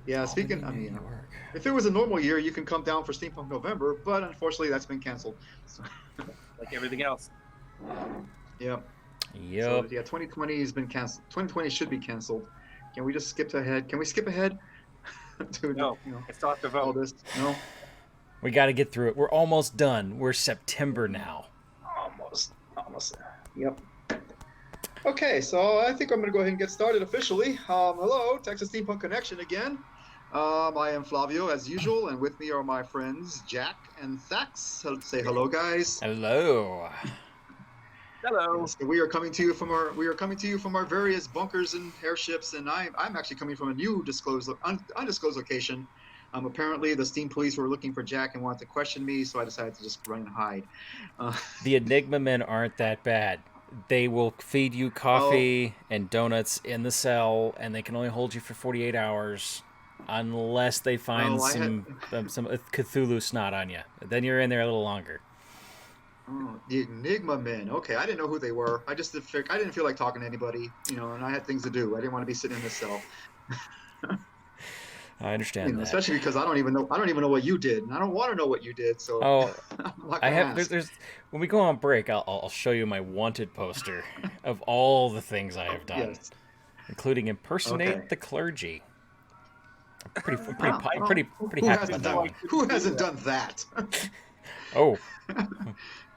Yeah, speaking, I mean, if it was a normal year, you can come down for Steampunk November, but unfortunately, that's been canceled. So, Like everything else. yeah. So Yep. yeah, 2020 has been canceled. 2020 should be canceled. Can we just skip ahead? Can we skip ahead to No, I still have to all vote. this? No, We got to get through it. We're almost done. We're September now. almost. Yep. Okay, so I think I'm going to go ahead and get started officially. Hello, Texas Steampunk Connection again. I am Flavio as usual, and with me are my friends Jack and Thax. So say hello, guys. Hello. Hello. Yes, we are coming to you from our various bunkers and airships, and I'm actually coming from a new undisclosed location. Apparently, the Steam police were looking for Jack and wanted to question me, so I decided to just run and hide. The Enigma men aren't that bad. They will feed you Oh, coffee and donuts in the cell, and they can only hold you for 48 hours unless they find well, I had some Cthulhu snot on you. Then you're in there a little longer. the Enigma men. Okay, I didn't know who they were. I didn't feel like talking to anybody, and I had things to do. I didn't want to be sitting in the cell. I understand that. Especially because I don't even know what you did, and I don't want to know what you did. So Oh, I'm not I gonna have. ask. There's when we go on break, I'll show you my wanted poster of all the things I have done, Yes. including impersonate Okay. the clergy. Wow. I'm Well, pretty happy about that one. who hasn't done that? Oh,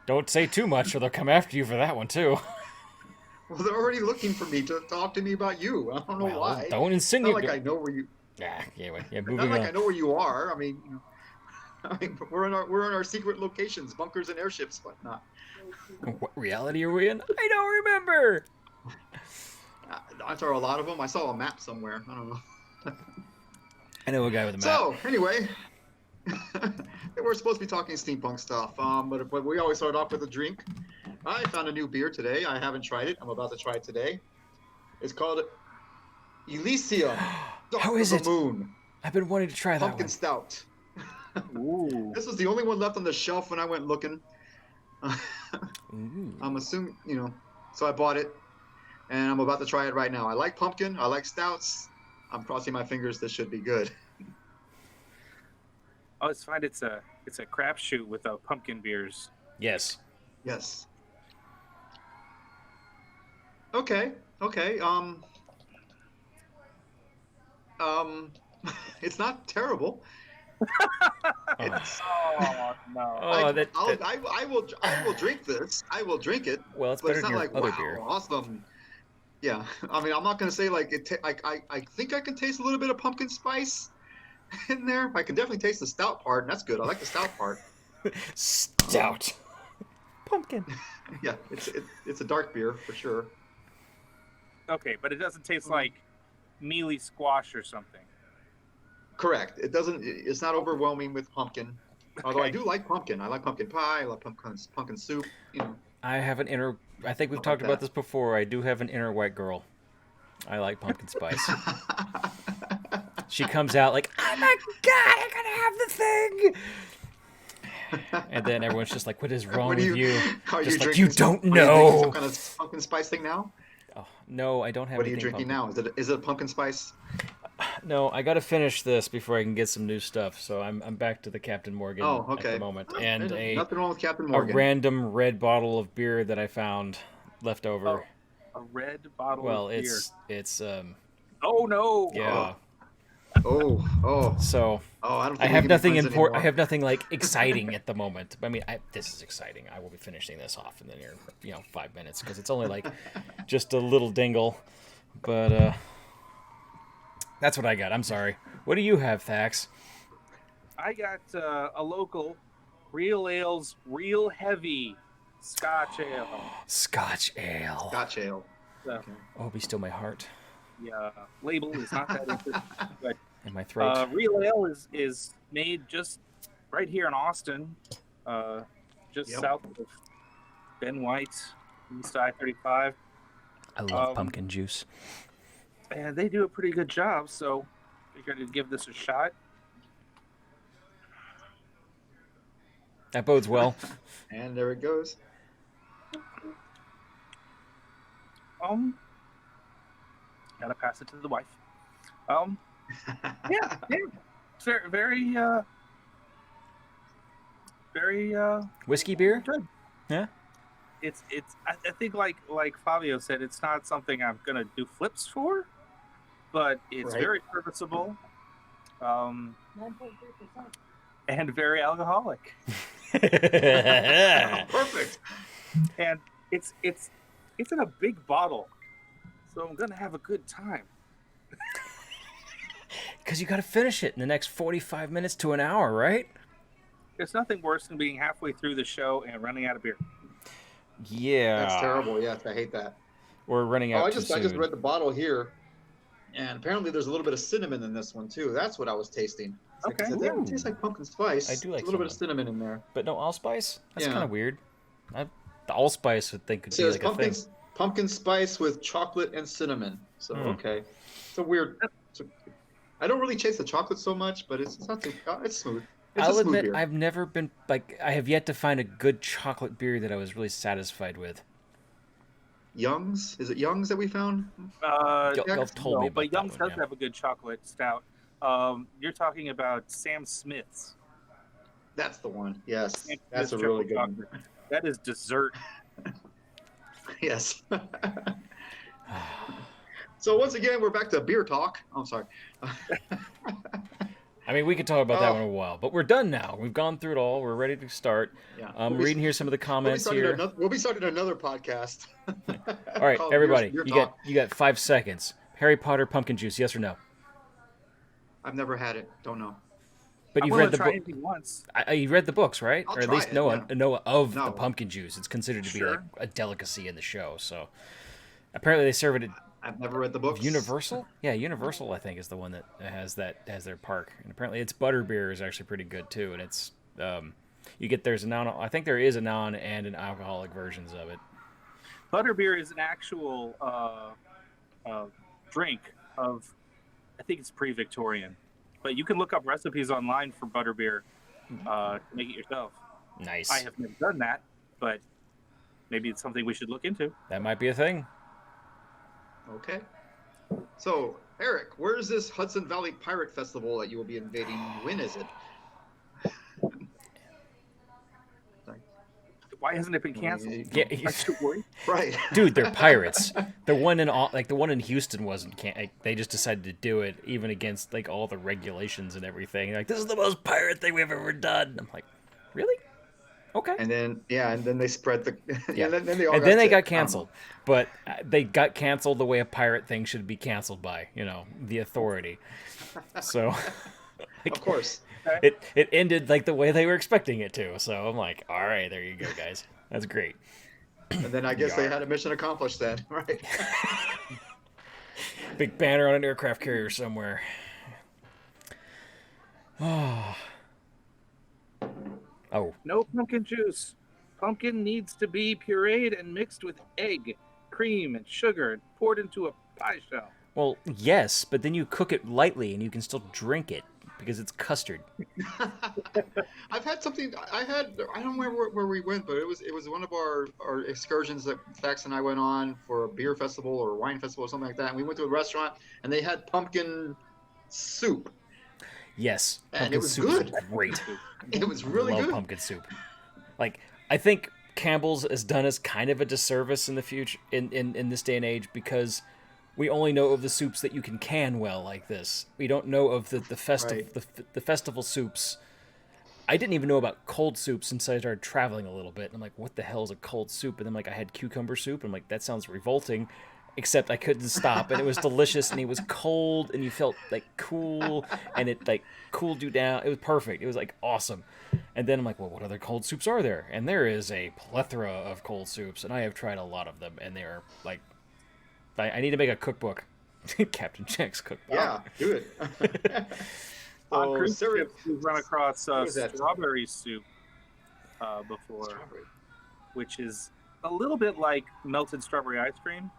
don't say too much, or they'll come after you for that one too. Well, they're already looking for me to talk to me about you. I don't know Well, why. don't It's not like insinuate. I know where you. Anyway, yeah. Not Moving like on. I know where you are. We're in our secret locations, bunkers and airships, whatnot. What reality are we in? I don't remember. Aren't there a lot of them? I saw a map somewhere. I don't know. I know a guy with a map. So anyway, we're supposed to be talking steampunk stuff. But we always start off with a drink. I found a new beer today. I haven't tried it. I'm about to try it today. It's called Elysium, Dark How is of it? the Moon, I've been wanting to try that pumpkin one. stout. Ooh. This was the only one left on the shelf when I went looking. Ooh. I'm assuming, so I bought it, and I'm about to try it right now. I like pumpkin. I like stouts. I'm crossing my fingers. This should be good. I always find it's a crapshoot with pumpkin beers. Yes. Yes. Okay. Um, it's not terrible. It's, Oh no. Oh, I will drink this. I will drink it. Well, it's But better it's than not your like other wow, beer. awesome. Yeah, I mean, I'm not gonna say like it. I think I can taste a little bit of pumpkin spice in there. I can definitely taste the stout part, and that's good. I like the stout part. Stout. Pumpkin. Yeah, it's a dark beer for sure. Okay, but it doesn't taste like mealy squash or something. Correct. It doesn't. It's not overwhelming with pumpkin. Although I Okay. do like pumpkin. I like pumpkin pie. I love pumpkin soup. I have an inner. I think we've I like talked about that. this before. I do have an inner white girl. I like pumpkin spice. She comes out like, "Oh my god, I gotta have the thing!" And then everyone's just like, "What is wrong What with are you?" Just like, drinking you don't Are you drinking some know. kind of pumpkin spice thing now? Oh, no, I don't have What are you anything drinking pumpkin. now? Is it pumpkin spice? No, I gotta finish this before I can get some new stuff. So I'm back to the Captain Morgan Oh, at the okay. moment, Oh, and nothing wrong with Captain a Morgan. random red bottle of beer that I found left over. Oh, a red bottle Well, of beer. it's Oh no. yeah. Oh. So I don't I think we have can be nothing friends I anymore. have nothing like exciting at the moment. I mean, this is exciting. I will be finishing this off in the near 5 minutes because it's only like just a little dingle. But that's what I got. I'm sorry. What do you have, Thax? I got a local Real Ale's Real Heavy Scotch Ale. Scotch ale. Scotch ale. So, Okay. Oh, be still my heart the label is not that interesting, but and my throat. Real Ale is made just right here in Austin, just Yep. south of Ben White, East I-35. I love pumpkin juice. And they do a pretty good job, so figured to give this a shot. That bodes well. And there it goes. Gotta pass it to the wife. Yeah. It's very Whiskey beer? good. Yeah. It's I think like Flavio said, it's not something I'm gonna do flips for, but it's Right. very serviceable, 9.3%, and very alcoholic. Perfect. And it's in a big bottle, so I'm gonna have a good time. Because you got to finish it in the next 45 minutes to an hour, right? There's nothing worse than being halfway through the show and running out of beer. Yeah. That's terrible. Yes, I hate that. We're running out I too just soon. read the bottle here, and apparently there's a little bit of cinnamon in this one too. That's what I was tasting. Okay. It tastes like pumpkin spice. I do like a little bit of cinnamon in there. But no allspice? That's Yeah. kind of weird. The allspice would think could It be says like a thing. pumpkin spice with chocolate and cinnamon. So okay, it's a weird. I don't really chase the chocolate so much, but it's not too. It's smooth. It's I'll a smooth admit, beer. I've never been I have yet to find a good chocolate beer that I was really satisfied with. Young's? Is it Young's that we found? Y'all told me about but that Young's one, does yeah. have a good chocolate stout. You're talking about Sam Smith's. That's the one. Yes, Sam that's a Smith's really triple good one. chocolate. That is dessert. Yes. So once again, we're back to beer talk. I'm sorry. I mean, we could talk about that one in a while, but we're done now. We've gone through it all. We're ready to start. Yeah. I'm reading here some of the comments here. We'll be starting another podcast. All right, called everybody, Beer you Talk. got 5 seconds. Harry Potter pumpkin juice, yes or no? I've never had it. Don't know. But I you've want read to the try book. anything once. You read the books, right? I'll or at try least it, know yeah. know of No. the pumpkin juice. It's considered to be Sure. like a delicacy in the show. So apparently they serve it at I've never read the books. Universal. Yeah, Universal I think is the one that has their park. And apparently its butterbeer is actually pretty good too. And it's I think there is a non and an alcoholic versions of it. Butterbeer is an actual drink of, I think it's pre-Victorian, but you can look up recipes online for butterbeer to make it yourself. Nice. I have never done that, but maybe it's something we should look into. That might be a thing. Okay. So, Eric, where's this Hudson Valley Pirate Festival that you will be invading? When is it? Why hasn't it been canceled? Yeah, I should worry. Right. dude, they're pirates. The one in Houston wasn't. They just decided to do it even against like all the regulations and everything. Like, this is the most pirate thing we've ever done. I'm like, really? Okay. And then they spread the Yeah. and then they all And then they got sick. canceled. But they got canceled the way a pirate thing should be canceled by, the authority. So Of course. it ended like the way they were expecting it to. So I'm like, all right, there you go, guys. That's great. And then I guess they had a mission accomplished then, right? Big banner on an aircraft carrier somewhere. Oh. No pumpkin juice. Pumpkin needs to be pureed and mixed with egg, cream, and sugar and poured into a pie shell. Well, yes, but then you cook it lightly and you can still drink it because it's custard. I've had something. I don't remember where we went, but it was one of our excursions that Thax and I went on for a beer festival or a wine festival or something like that. And we went to a restaurant and they had pumpkin soup. Yes, And pumpkin it was soup good. is great. It was really Love good. pumpkin soup. Like, I think Campbell's has done us kind of a disservice in the future in this day and age because we only know of the soups that you can well like this. We don't know of the festival soups. I didn't even know about cold soups since I started traveling a little bit. And I'm like, what the hell is a cold soup? And then I had cucumber soup. And I'm like, that sounds revolting. Except I couldn't stop, and it was delicious, and it was cold, and you felt like cool, and it like cooled you down. It was perfect. It was like awesome. And then I'm like, well, what other cold soups are there? And there is a plethora of cold soups, and I have tried a lot of them, and they are like, I need to make a cookbook, Captain Jack's cookbook. Yeah, do it. On cruise Sarah- ships, we've run across what is that? strawberry soup before, which is a little bit like melted strawberry ice cream.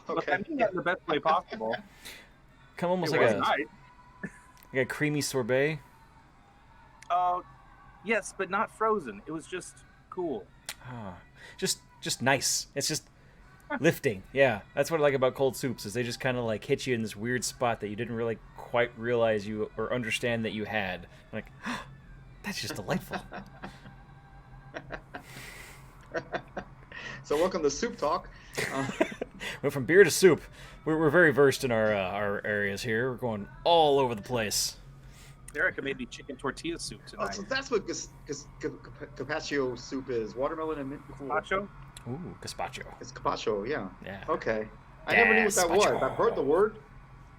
But I mean that in the best way possible. Come almost It like was nice. a creamy sorbet. Yes, but not frozen. It was just cool. Just nice. It's just Lifting. Yeah, that's what I like about cold soups is they just kind of like hit you in this weird spot that you didn't really quite realize you or understand that you had. Like, that's just delightful. So welcome to Soup Talk. Went from beer to soup. We're very versed in our areas here. We're going all over the place. Erica made me chicken tortilla soup tonight. Oh, so that's what gazpacho soup is. Watermelon and mint. Gazpacho? Ooh, gazpacho. It's gazpacho, yeah. Yeah. Okay. I never knew what that was. Gazpacho. I've heard the word.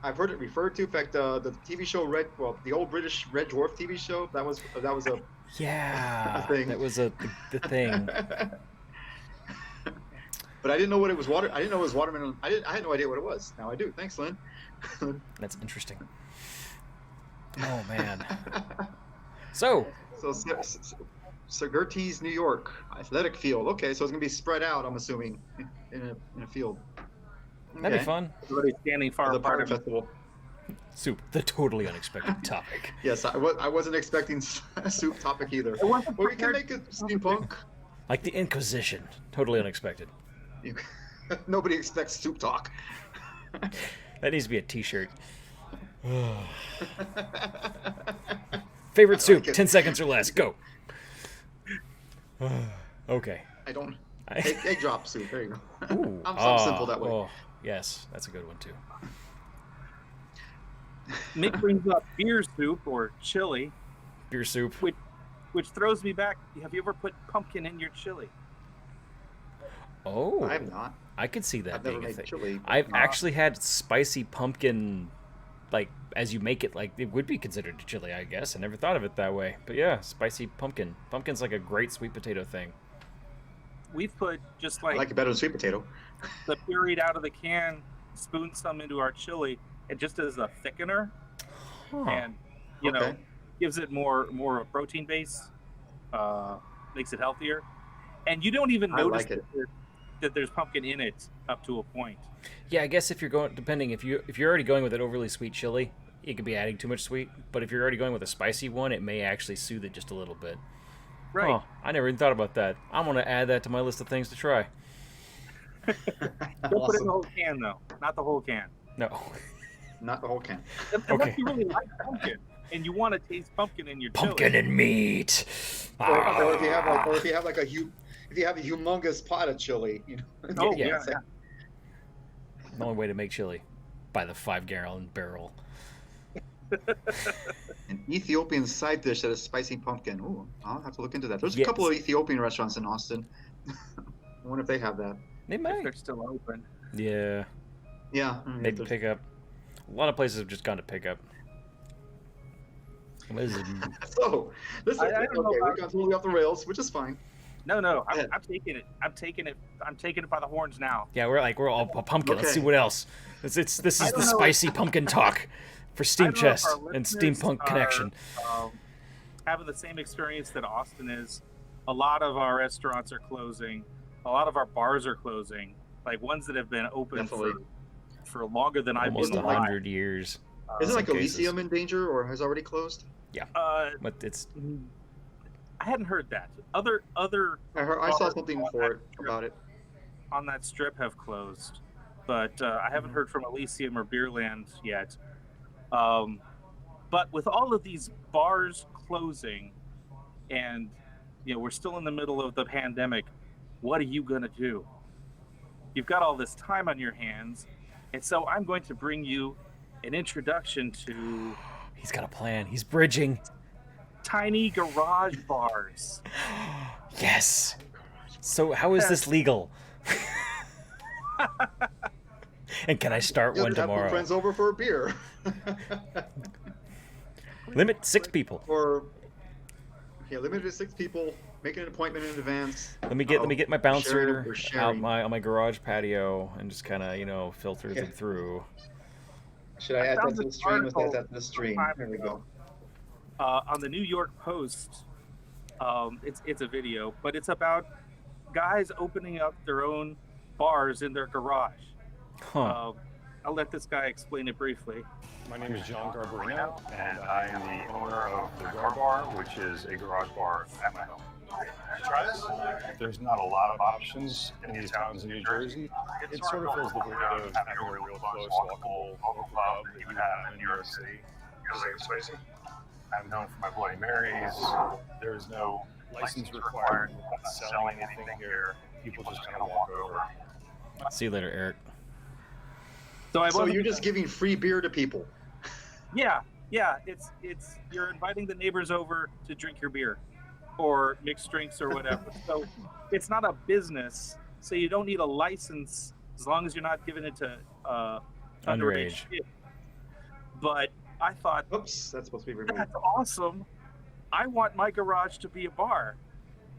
I've heard it referred to. In fact, the TV show the old British Red Dwarf TV show, that was a Yeah, a thing. that was the thing. But I didn't know what it was. I didn't know it was watermelon. I had no idea what it was. Now I do. Thanks, Lynn. That's interesting. Oh man. So Gertie's, New York, athletic field. Okay, so it's gonna be spread out. I'm assuming in a field. Okay. that'd be fun. Everybody standing far For the apart. Pirate Festival. Soup, the totally unexpected topic. Yes, I wasn't expecting a soup topic either. Well, we can make it steampunk. Like the Inquisition, totally unexpected. Nobody expects soup talk. That needs to be a T-shirt. Favorite soup, 10 seconds or less. Go. Okay. I don't. Egg drop soup. There you go. Ooh. I'm simple that way. Oh, yes, that's a good one too. Mick brings up beer soup or chili, Beer soup. which throws me back. Have you ever put pumpkin in your chili? Oh, I have not. I could see that I've never being a made thing. chili. I've actually had spicy pumpkin, like as you make it, like it would be considered chili, I guess. I never thought of it that way, but yeah, spicy pumpkin. Pumpkin's like a great sweet potato thing. We've put just I like like it better than sweet potato. the pureed out of the can, spoon some into our chili, and just as a thickener, Huh. and Okay. gives it more a protein base, makes it healthier, and you don't even I notice like it. that there's pumpkin in it up to a point. Yeah, I guess if you're going, depending if you're already going with an overly sweet chili, it could be adding too much sweet. But if you're already going with a spicy one, it may actually soothe it just a little bit. Right. Huh, I never even thought about that. I'm gonna add that to my list of things to try. Don't put it in Awesome. the whole can though, not the whole can. No. Not the whole can. Unless Okay. you really like pumpkin and you want to taste pumpkin in your Pumpkin chili. and meat. Or if you have like if you have a humongous pot of chili, you know. Oh, Yeah. yeah. It's like- The only way to make chili, by the 5-gallon barrel. An Ethiopian side dish that is spicy pumpkin. Ooh, I'll have to look into that. There's Yes. a couple of Ethiopian restaurants in Austin. I wonder if they have that. They If might. they're still open. Yeah, Yeah. maybe pick up. A lot of places have just gone to pick up. What is it? So, listen, I don't know okay, about- we've gone totally off the rails, which is fine. No, ahead. I'm taking it. I'm taking it by the horns now. Yeah, we're all pumpkin. Let's Okay. see what else. This is I the don't know spicy pumpkin talk for I Steam don't know if Chest our and listeners Steampunk are, Connection. Having the same experience that Austin is. A lot of our restaurants are closing. A lot of our bars are closing. Like ones that have been open Definitely. for longer than I've Almost been alive. 100 years. Isn't some like cases. Elysium in danger or has already closed? But it's I hadn't heard that. Other I saw something for it about it. on that strip have closed, but I haven't heard from Elysium or Beerland yet. But with all of these bars closing, and we're still in the middle of the pandemic, what are you gonna do? You've got all this time on your hands, and so I'm going to bring you an introduction to he's got a plan. He's bridging. tiny garage bars. Yes. So how is this legal? And can I start You one have some tomorrow? friends over for a beer. Limit 6 people. Or limited to 6 people. Make an appointment in advance. Let me get my bouncer We're out sharing. on my garage patio and just kind of filter Yeah. them through. Should I add found that to the this stream? Let's add article that to the stream. time There we ago. go. On the New York Post. It's a video, but it's about guys opening up their own bars in their garage. Huh. I'll let this guy explain it briefly. My name is John Garbarino, and I am the owner of the Gar Bar, which is a garage bar at my home. try this? There's not a lot of options in these towns in New Jersey. It sort of fills the void of having a real close, walkable local pub that you would have in New York City. Because it's spicy. I'm known for my Bloody Marys. There's no license required. We're not selling anything here. People just kind of walk over. See you later, Eric. So you're just giving free beer to people? Yeah. It's you're inviting the neighbors over to drink your beer, or mixed drinks or whatever. So it's not a business. So you don't need a license as long as you're not giving it to underage kids. But I thought, oops, that's supposed to be removed. That's awesome. I want my garage to be a bar.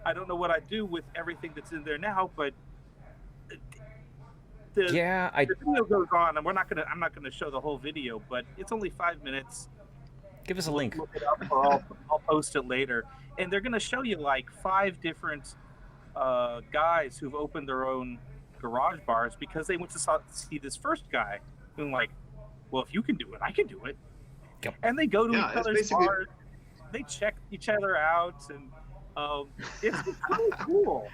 I don't know what I do with everything that's in there now, but the video goes on, and I'm not gonna show the whole video, but it's only 5 minutes. Give us a link. Look it up, or I'll post it later. And they're gonna show you like 5 different guys who've opened their own garage bars because they went to see this first guy, and like, well, if you can do it, I can do it. Yep. And they go to each other's bars, they check each other out, and it's really cool.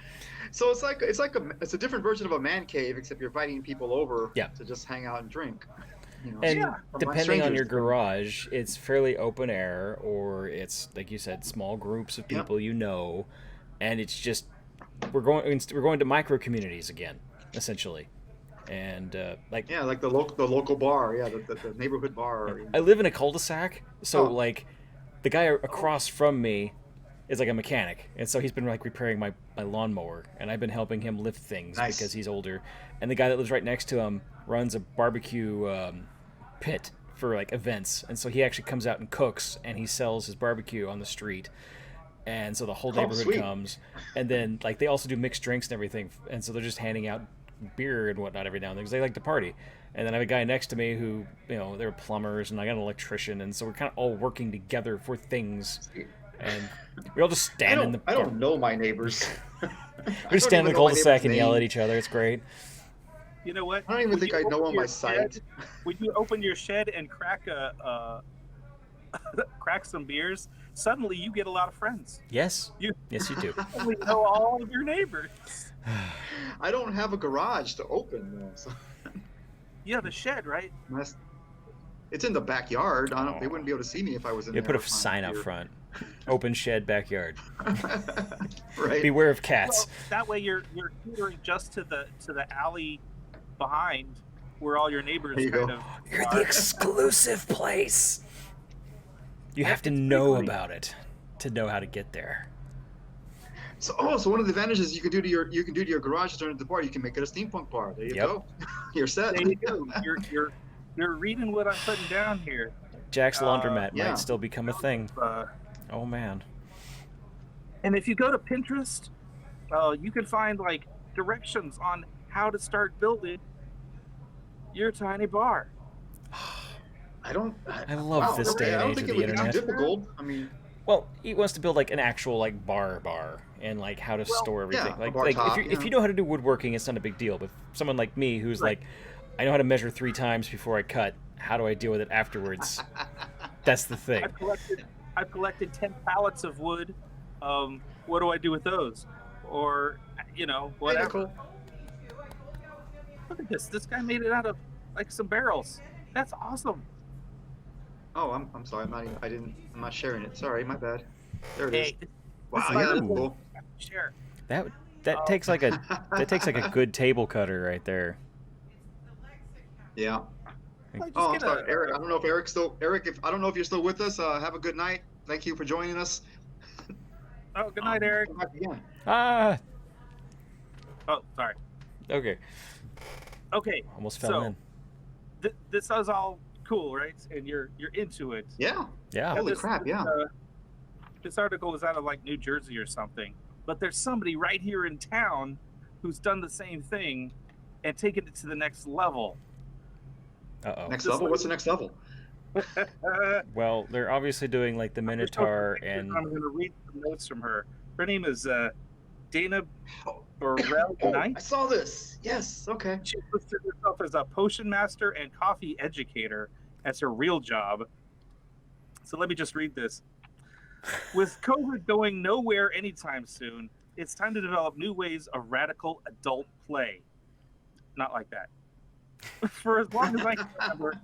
So it's a different version of a man cave, except you're inviting people over to just hang out and drink. You know, and depending on your garage, it's fairly open air, or it's like you said, small groups of people and it's just we're going to micro communities again, essentially. And like the local bar, the neighborhood bar. I live in a cul-de-sac, so like the guy across from me is like a mechanic, and so he's been like repairing my lawnmower, and I've been helping him lift things because he's older. And the guy that lives right next to him runs a barbecue pit for like events, and so he actually comes out and cooks, and he sells his barbecue on the street. And so the whole neighborhood comes, and then like they also do mixed drinks and everything, and so they're just handing out beer and whatnot every now and then because they like to party. And then I have a guy next to me who, they're plumbers, and I got an electrician, and so we're kind of all working together for things. And we all just stand in the... I don't know my neighbors. We just stand in the cul-de-sac and yell at each other. It's great. You know what? I don't even think I know on my site. When you open your shed and crack crack some beers, suddenly you get a lot of friends. Yes. Yes, you do. We know all of your neighbors. I don't have a garage to open, though. So. Yeah, the shed, right? It's in the backyard. They wouldn't be able to see me if I was in there. You put a sign up front. Open shed, backyard. Right. Beware of cats. Well, that way you're catering just to the alley behind where all your neighbors You're the exclusive place. You have to know about it to know how to get there. So one of the advantages you can do to your garage is turn it into a bar. You can make it a steampunk bar. There you go. You're set. There you go. You're reading what I'm putting down here. Jack's Laundromat might still become a thing. Oh man. And if you go to Pinterest, you can find like directions on how to start building your tiny bar. I love this day and age of the internet. Difficult. I mean, well, he wants to build like an actual like bar and like how to store everything. If you know how to do woodworking, it's not a big deal. But someone like me who's like, I know how to measure 3 times before I cut. How do I deal with it afterwards? That's the thing. I've collected 10 pallets of wood. What do I do with those? Or whatever. Cool. Look at this. This guy made it out of like some barrels. That's awesome. Oh, I'm sorry. I'm not sharing it. Sorry, my bad. There it is. Wow, that's cool. Share. That takes like a good table cutter right there. Yeah. I'm sorry, Eric. I don't know if Eric's still I don't know if you're still with us. Have a good night. Thank you for joining us. Oh, good night, Eric. Ah. Oh, sorry. Okay. Almost fell in. This is all cool, right? And you're into it. Yeah. Holy crap! Yeah. This article was out of like New Jersey or something, but there's somebody right here in town who's done the same thing and taken it to the next level. Uh-oh. Next level? What's the next level? Well, they're obviously doing like the Minotaur and... I'm going to read some notes from her. Her name is Dana Burrell Knight. I saw this. Yes, okay. She listed herself as a potion master and coffee educator as her real job. So let me just read this. With COVID going nowhere anytime soon, It's time to develop new ways of radical adult play. Not like that. For as long as I can remember,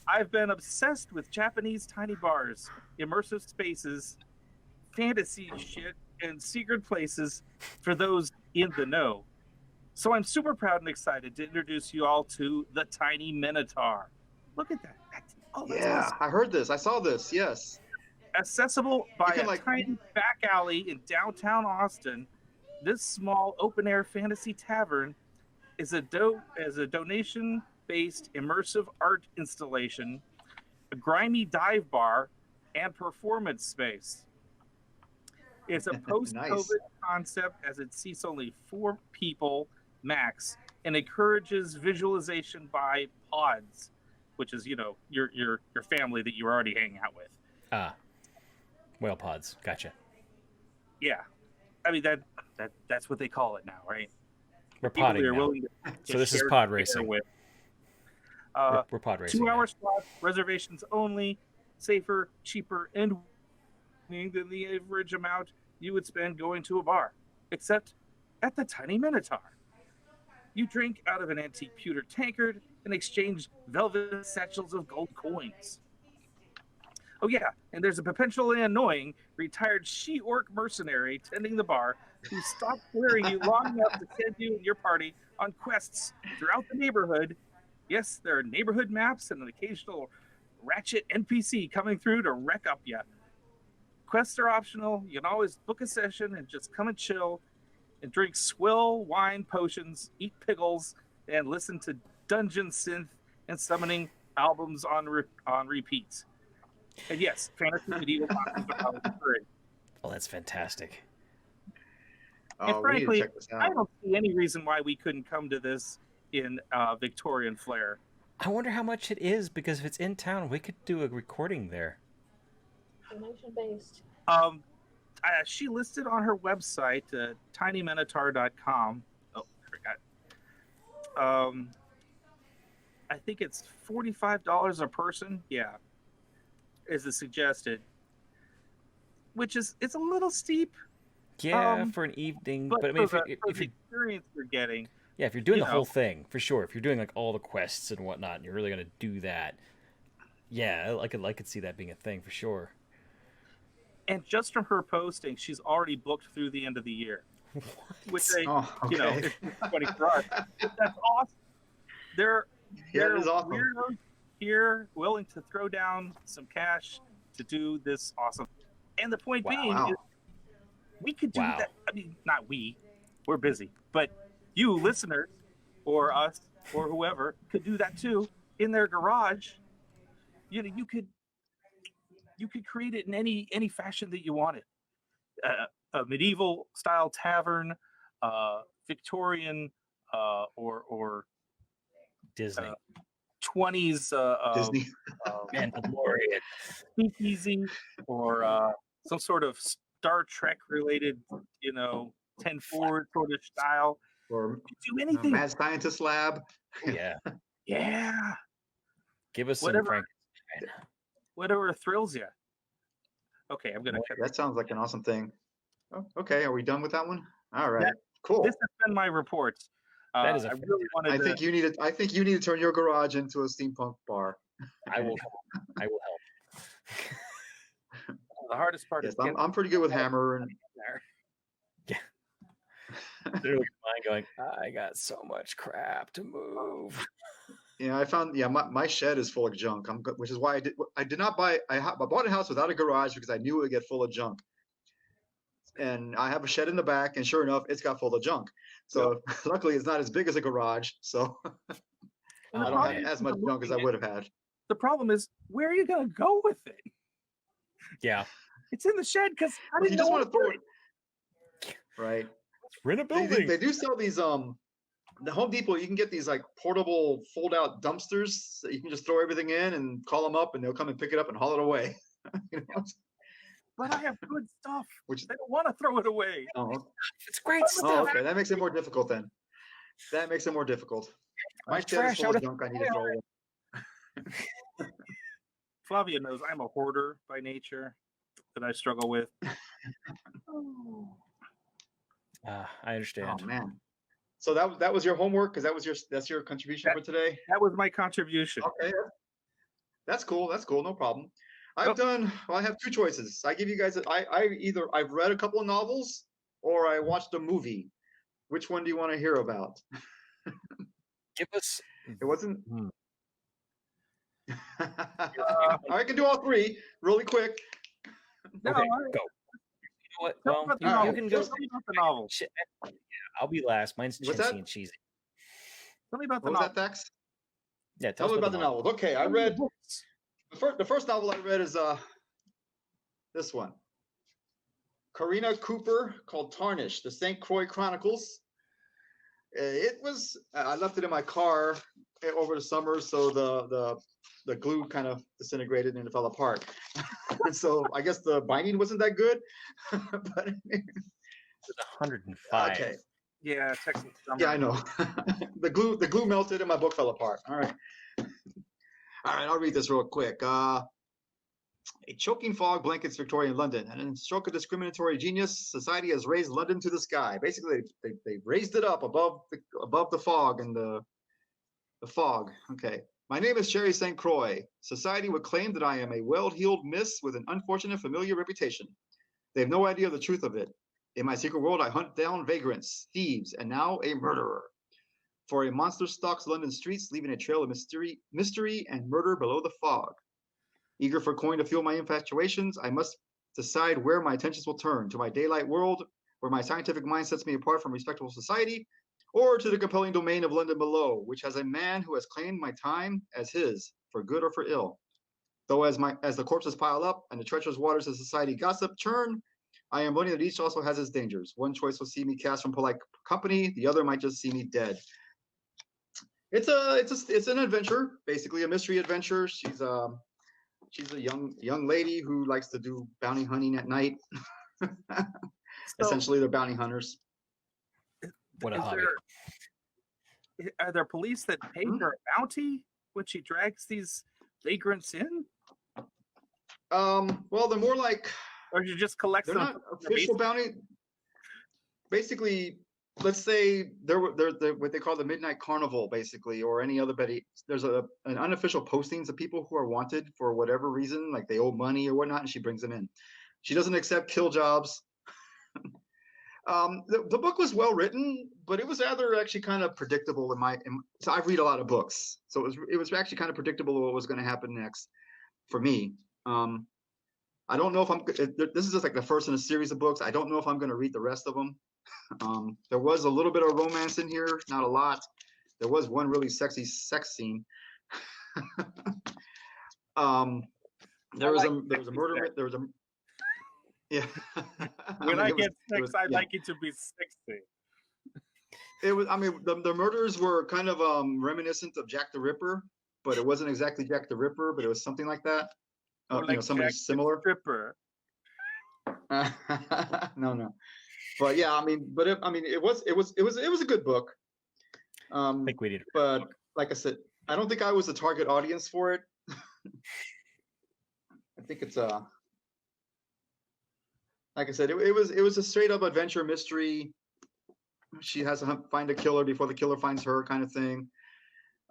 I've been obsessed with Japanese tiny bars, immersive spaces, fantasy shit, and secret places for those in the know. So I'm super proud and excited to introduce you all to the Tiny Minotaur. Look at that. That's Yeah, awesome. I heard this. I saw this. Yes. Accessible by can, a like- tiny back alley in downtown Austin, this small open-air fantasy tavern is a donation-based immersive art installation, a grimy dive bar, and performance space. It's a post-COVID Nice. concept as it seats only 4 people max and encourages visualization by pods, which is your family that you're already hanging out with. Whale pods. Gotcha. Yeah, I mean that's what they call it now, right? We're People podding that are now. willing to So this is share pod the air racing. with. We're pod racing. 2-hour now. slots, reservations only, safer, cheaper, and than the average amount you would spend going to a bar, except at the Tiny Minotaur. You drink out of an antique pewter tankard and exchange velvet satchels of gold coins. Oh yeah, and there's a potentially annoying retired she-orc mercenary tending the bar who stopped wearing you long enough to send you and your party on quests throughout the neighborhood. Yes, there are neighborhood maps and an occasional ratchet NPC coming through to wreck up you. Quests are optional. You can always book a session and just come and chill and drink swill wine potions, eat pickles, and listen to dungeon synth and summoning albums on repeat. And yes, fantasy medieval costumes are probably free. Oh, that's fantastic. And Oh, we need to frankly, check this I out. don't see any reason why we couldn't come to this in Victorian flair. I wonder how much it is, because if it's in town, we could do a recording there. Donation based. She listed on her website, tinyminotaur.com. Oh, I forgot. I think it's $45 a person. Yeah, is the suggested, which is it's a little steep. Yeah, for an evening. But I mean, for if the you're experience you're getting, yeah, if you're doing you the whole know. thing, for sure. If you're doing like all the quests and whatnot, and you're really gonna do that, yeah, I could see that being a thing for sure. And just from her posting, she's already booked through the end of the year. Which Oh, okay. is funny for us. But that's awesome. There Yeah, it is are awesome. weirdos here willing to throw down some cash to do this awesome. And the point being Wow. is we could do Wow. that. I mean, not we. We're busy. But you listeners or us or whoever could do that too in their garage. You know, you could create it in any fashion that you wanted. A medieval style tavern, Victorian, or Disney. 20s Disney. Mandalorian. speakeasy, or some sort of Star Trek related, 10 forward sort of style. Or You do anything. Mad Scientist Lab. Yeah. Yeah. Give us Whatever. some Frankenstein. Whatever thrills you. Okay, I'm gonna cut That sounds like an awesome thing. Oh, okay, are we done with that one? All right, That- cool. This has been my report. That is a I really wanted I to. think you need to. I think you need to turn your garage into a steampunk bar. I will help. The hardest part Yes, is getting I'm pretty good with hammer and there. They're looking at mine going, I got so much crap to move. I found my shed is full of junk. I'm good, which is why I did not buy. I bought a house without a garage because I knew it would get full of junk. And I have a shed in the back, and sure enough, it's got full of junk. So luckily, it's not as big as a garage. So And the I don't problem have is as much junk as I would have had. The problem is, where are you going to go with it? Yeah. It's in the shed because I Well, you didn't just know want to throw it, right? Let's rent a They building. do sell these the Home Depot. You can get these like portable fold-out dumpsters that you can just throw everything in and call them up, and they'll come and pick it up and haul it away. You know? But I have good stuff. Which They don't want to throw it away. oh, It's great oh, stuff. okay, that makes it more difficult then. That makes it more difficult. My shed is Trash full out of of junk. I need to throw away. Flavio knows I'm a hoarder by nature that I struggle with. I understand. Oh man. So that was your homework because that's your contribution for today. That was my contribution. Okay, that's cool. That's cool. No problem. I have 2 choices. I give you guys. I've read a couple of novels or I watched a movie. Which one do you want to hear about? Give us. It wasn't. I can do all 3 really quick. No, Okay, go. You know what? Well, you can go. Tell me about the novel. Yeah, I'll be last. Mine's What's chintzy that? and cheesy. Tell me about the What was novel. that, Thax? Yeah, Tell me about the novels. Okay, I read the first novel I read is this one. Karina Cooper called Tarnish, the St. Croix Chronicles. I left it in my car over the summer, so the glue kind of disintegrated and it fell apart. So I guess the binding wasn't that good. But It's 105. okay. Yeah, Texas summer. Yeah, I know. The glue melted and my book fell apart. All right, I'll read this real quick. A choking fog blankets Victorian London, and in a stroke of discriminatory genius, society has raised London to the sky. Basically, they raised it up above the fog and the fog. Okay. My name is Sherry St. Croix. Society would claim that I am a well-heeled miss with an unfortunate familiar reputation. They have no idea of the truth of it. In my secret world, I hunt down vagrants, thieves, and now a murderer. For a monster stalks London streets, leaving a trail of mystery and murder below the fog. Eager for coin to fuel my infatuations, I must decide where my attentions will turn, to my daylight world, where my scientific mind sets me apart from respectable society, or to the compelling domain of London below, which has a man who has claimed my time as his, for good or for ill. Though as the corpses pile up and the treacherous waters of society gossip churn, I am learning that each also has its dangers. One choice will see me cast from polite company, the other might just see me dead. It's an adventure, basically a mystery adventure. She's a young lady who likes to do bounty hunting at night. Essentially, they're bounty hunters. What a hobby. Are there police that pay her a bounty when she drags these vagrants in? Well, they're more like, or you just collect they're them. not official bounty. Basically, let's say they're what they call the Midnight Carnival, basically, or any other betty. There's an unofficial postings of people who are wanted for whatever reason, like they owe money or whatnot, and she brings them in. She doesn't accept kill jobs. The book was well written, but it was rather actually kind of predictable so I read a lot of books, so it was actually kind of predictable what was going to happen next for me. I don't know if this is just like the first in a series of books. I don't know if I'm going to read the rest of them. There was a little bit of romance in here, not a lot. There was one really sexy sex scene. There was a murder. There was a yeah. When I get sex, I'd like it to be sexy. It was. I mean, the murders were kind of reminiscent of Jack the Ripper, but it wasn't exactly Jack the Ripper, but it was something like that. Like somebody Jack similar. Ripper. No. But yeah, I mean, it was a good book. I think we did. But like I said, I don't think I was the target audience for it. I think it's like I said, it was a straight up adventure mystery. She has to find a killer before the killer finds her, kind of thing.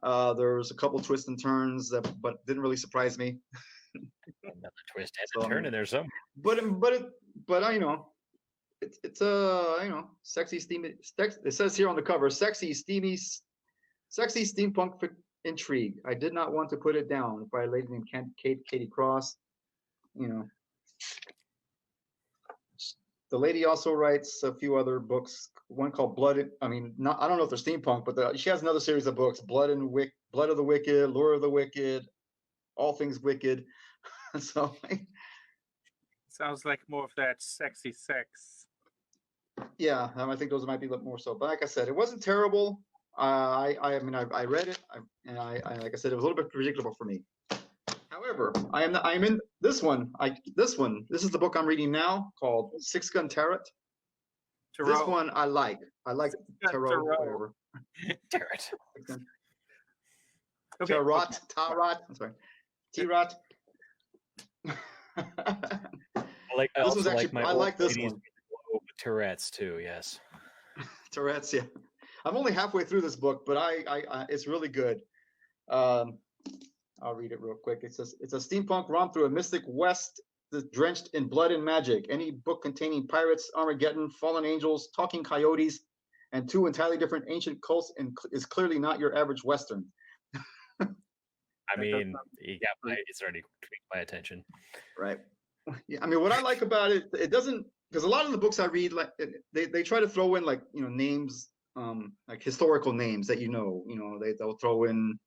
There was a couple twists and turns but didn't really surprise me. Another twist and a turn in there somewhere. But I know. It's sexy, steamy. It says here on the cover, sexy, steampunk intrigue. I did not want to put it down by a lady named Katie Cross. The lady also writes a few other books. One called Blood. I don't know if they're steampunk, but she has another series of books: Blood of the Wicked, Lure of the Wicked, All Things Wicked. So. Sounds like more of that sexy sex. Yeah, I think those might be a little more so. But like I said, it wasn't terrible. I read it, and I like I said, it was a little bit predictable for me. However, I'm in this one. This is the book I'm reading now, called Six Gun Tarot. This one I like. I like tarot, whatever. Tarot. Okay. Tarot. I'm sorry. Tarot. I like this one. Tourette's too. Yes. Tourette's, yeah. I'm only halfway through this book, but I it's really good. I'll read it real quick. It says, it's a steampunk romp through a mystic west that's drenched in blood and magic. Any book containing pirates, Armageddon, fallen angels, talking coyotes, and 2 entirely different ancient cults is clearly not your average Western. I mean, it's already tweaked my attention. Right. Yeah, I mean, what I like about it, it doesn't, because a lot of the books I read, like they try to throw in like, you know, names, like historical names that they'll throw in,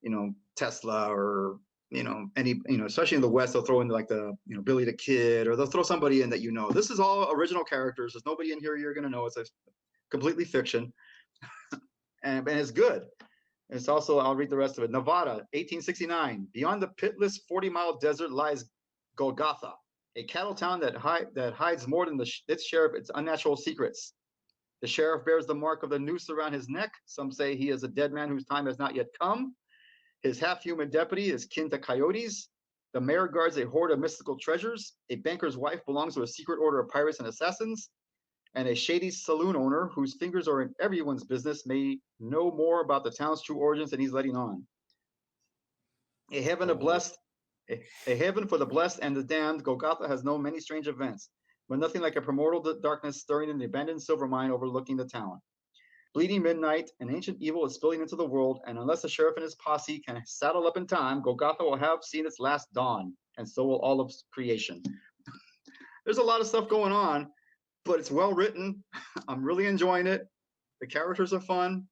you know, Tesla or, you know, any, you know, especially in the West, they'll throw in like the, you know, Billy the Kid, or they'll throw somebody in that, you know, this is all original characters. There's nobody in here you're going to know. It's a completely fiction. and it's good. It's also, I'll read the rest of it. Nevada, 1869. Beyond the pitless 40-mile desert lies Golgotha, a cattle town that hides more than its share of its unnatural secrets. The sheriff bears the mark of the noose around his neck. Some say he is a dead man whose time has not yet come. His half-human deputy is kin to coyotes. The mayor guards a hoard of mystical treasures. A banker's wife belongs to a secret order of pirates and assassins. And a shady saloon owner whose fingers are in everyone's business may know more about the town's true origins than he's letting on. A heaven for the blessed and the damned, Golgotha has known many strange events, but nothing like a primordial darkness stirring in the abandoned silver mine overlooking the town. Bleeding midnight, an ancient evil is spilling into the world, and unless the sheriff and his posse can saddle up in time, Golgotha will have seen its last dawn, and so will all of creation. There's a lot of stuff going on, but it's well written. I'm really enjoying it. The characters are fun,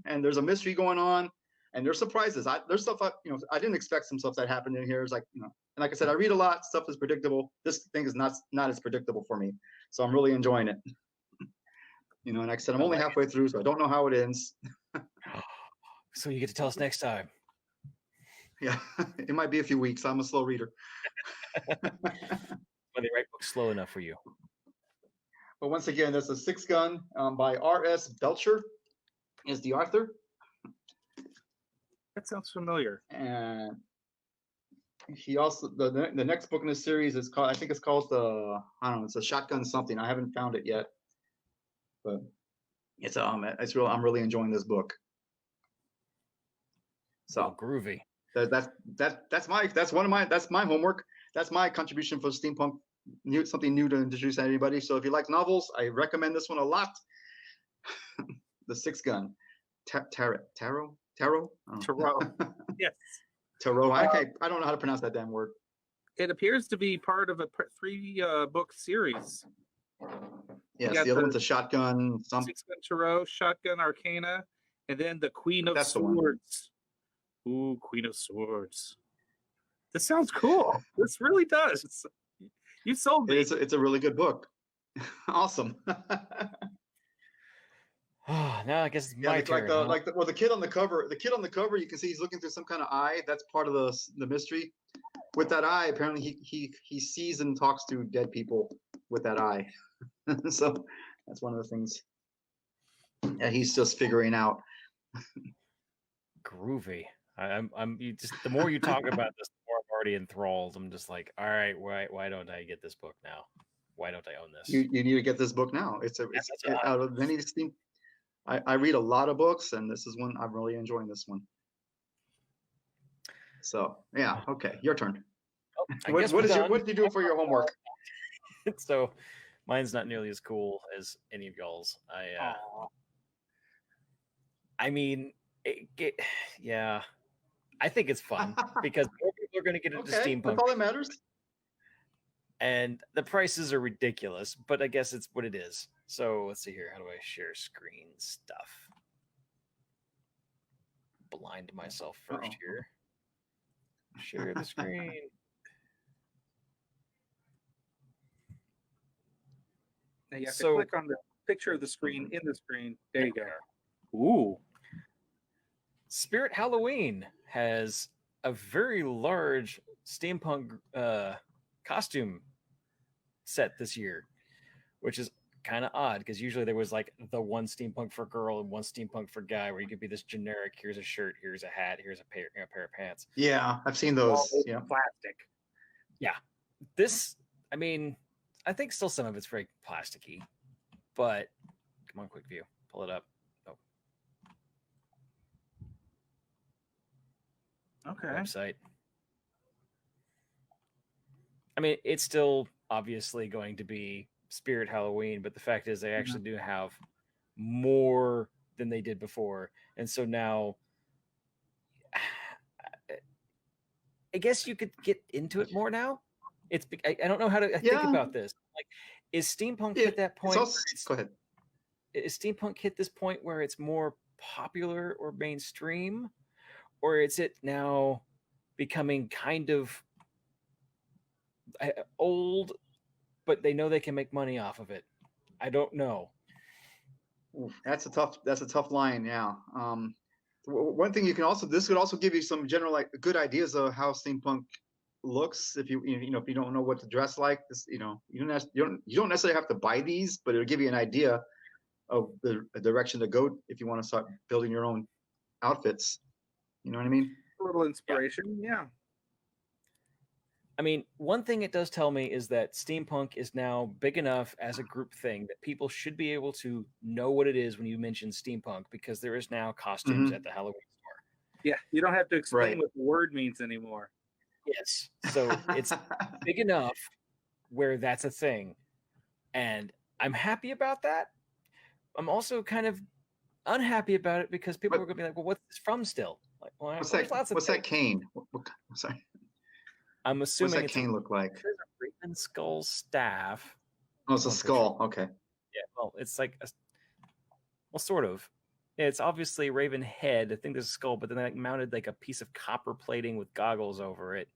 and there's a mystery going on, and there's surprises. There's stuff I didn't expect some stuff that happened in here. It's like, you know, and like I said, I read a lot. Stuff is predictable. This thing is not as predictable for me, so I'm really enjoying it. You know, and like I said, I'm only halfway through, so I don't know how it ends. So you get to tell us next time. Yeah, it might be a few weeks. I'm a slow reader. When they write books slow enough for you. But once again, there's a 6 Gun by R.S. Belcher is the author. That sounds familiar. And he also, the next book in the series is called, I think it's called it's a Shotgun something. I haven't found it yet. But it's real. I'm really enjoying this book. So groovy. That's my homework. That's my contribution for Steampunk. Something new to introduce anybody. So if you like novels, I recommend this one a lot. The 6 Gun. Tarot. Yes. Tarot. I don't know how to pronounce that damn word. It appears to be part of a 3-book series. Yes, the other one's a Shotgun. 6 Gun Tarot, Shotgun Arcana, and then the Queen of Swords. Ooh, Queen of Swords. This sounds cool. This really does. You sold me. It's a really good book. Awesome. Now I guess it's my turn. The kid on the cover. The kid on the cover, you can see he's looking through some kind of eye. That's part of the mystery. With that eye, apparently he sees and talks to dead people with that eye. So that's one of the things. Yeah, he's just figuring out. Groovy. The more you talk about this, the more I'm already enthralled. I'm just like, all right, why don't I get this book now? Why don't I own this? You need to get this book now. It's out of many distinct. I read a lot of books, and this is one I'm really enjoying. This one. So yeah, okay, your turn. What did you do for your homework? So, mine's not nearly as cool as any of y'all's. I mean, yeah. I think it's fun because more people are going to get into steampunk. That's all that matters. And the prices are ridiculous, but I guess it's what it is. So let's see here. How do I share screen stuff? Blind myself first here. Share the screen. Now you have to click on the picture of the screen in the screen. There you go. Ooh. Spirit Halloween has a very large steampunk costume set this year, which is kind of odd because usually there was like the one steampunk for girl and one steampunk for guy, where you could be this generic. Here's a shirt, here's a hat, here's a pair of pants. Yeah, I've seen those. Yeah, plastic. Yeah, this. I mean, I think still some of it's very plasticky, but Come on, quick view. Pull it up. Oh, Okay. website. I mean, it's still obviously going to be Spirit Halloween, but the fact is they actually do have more than they did before. And so now I guess you could get into it more now. I don't know how to think about this. Like, is steampunk hit that point? Go ahead. Is steampunk hit this point where it's more popular or mainstream, or is it now becoming kind of old, but they know they can make money off of it? I don't know. That's a tough line. Yeah. One thing this could also give you some general good ideas of how steampunk looks. If you don't know what to dress like, this you don't necessarily have to buy these, but it'll give you an idea of the direction to go if you want to start building your own outfits. You know what I mean? A little inspiration, yeah. I mean, one thing it does tell me is that steampunk is now big enough as a group thing that people should be able to know what it is when you mention steampunk, because there is now costumes at the Halloween store. Yeah, you don't have to explain what the word means anymore. Yes. So it's big enough where that's a thing. And I'm happy about that. I'm also kind of unhappy about it because people are going to be like, well, what's this from still? Like, well, what's that cane? Sorry. I'm assuming what's that cane look like? There's a Raven skull staff. Oh, it's a skull. Okay. Yeah, well, it's like sort of. It's obviously a raven head. I think there's a skull, but then they mounted like a piece of copper plating with goggles over it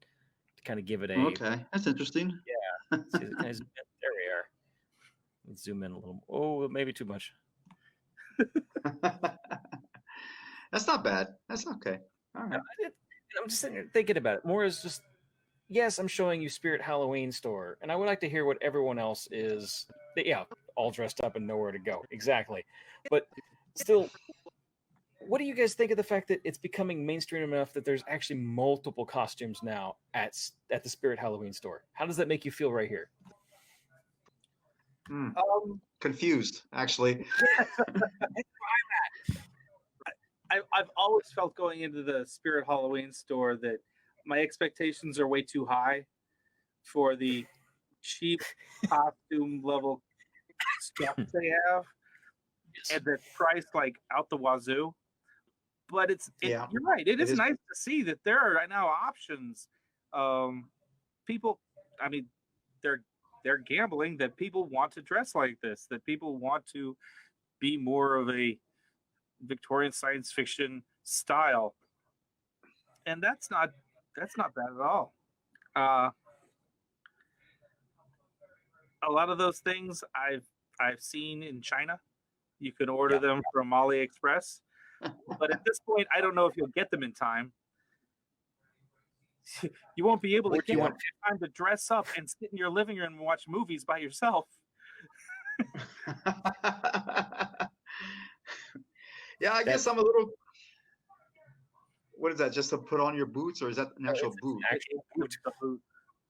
to kind of give it a. Okay, that's interesting. Yeah. There we are. Let's zoom in a little. Oh, maybe too much. That's not bad. That's okay. All right. I'm just sitting here thinking about it. More as just, yes, I'm showing you Spirit Halloween store, and I would like to hear what everyone else is. Yeah, all dressed up and nowhere to go. Exactly. But still, what do you guys think of the fact that it's becoming mainstream enough that there's actually multiple costumes now at the Spirit Halloween store? How does that make you feel right here? Confused, actually. I've always felt going into the Spirit Halloween store that my expectations are way too high for the cheap costume level stuff they have, and the price like out the wazoo. But you're right. It is nice to see that there are now options. People, I mean, they're gambling that people want to dress like this, that people want to be more of a Victorian science fiction style, and that's not bad at all. A lot of those things I've seen in China. You can order them from AliExpress, but at this point, I don't know if you'll get them in time. You won't be able to get time to dress up and sit in your living room and watch movies by yourself. Yeah, I guess I'm a little. What is that? Just to put on your boots, or is that an actual boot? An actual boot.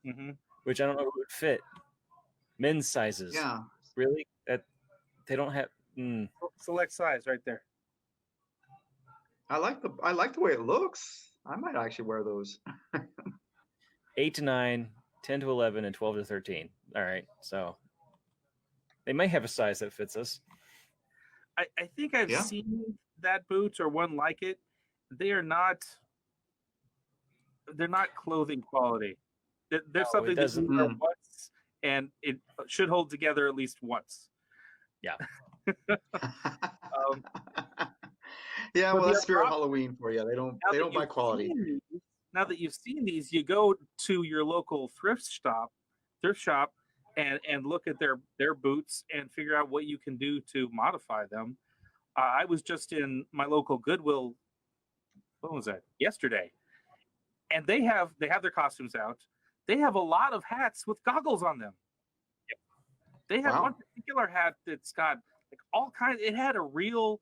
Mm-hmm. Which I don't know who would fit. Men's sizes. Yeah. Really? That they don't have. Select size right there. I like the way it looks. I might actually wear those. 8 to 9, 10 to 11, and 12 to 13. All right, so they may have a size that fits us. I think I've seen that boot or one like it. They're not clothing quality. There's something that you wear once, and it should hold together at least once. Yeah. Yeah, well, that's Spirit Halloween for you. They don't buy quality. Now that you've seen these, you go to your local thrift shop, and look at their boots and figure out what you can do to modify them. I was just in my local Goodwill. What was that? Yesterday, and they have their costumes out. They have a lot of hats with goggles on them. Yep. They have one particular hat that's got like all kinds. It had a real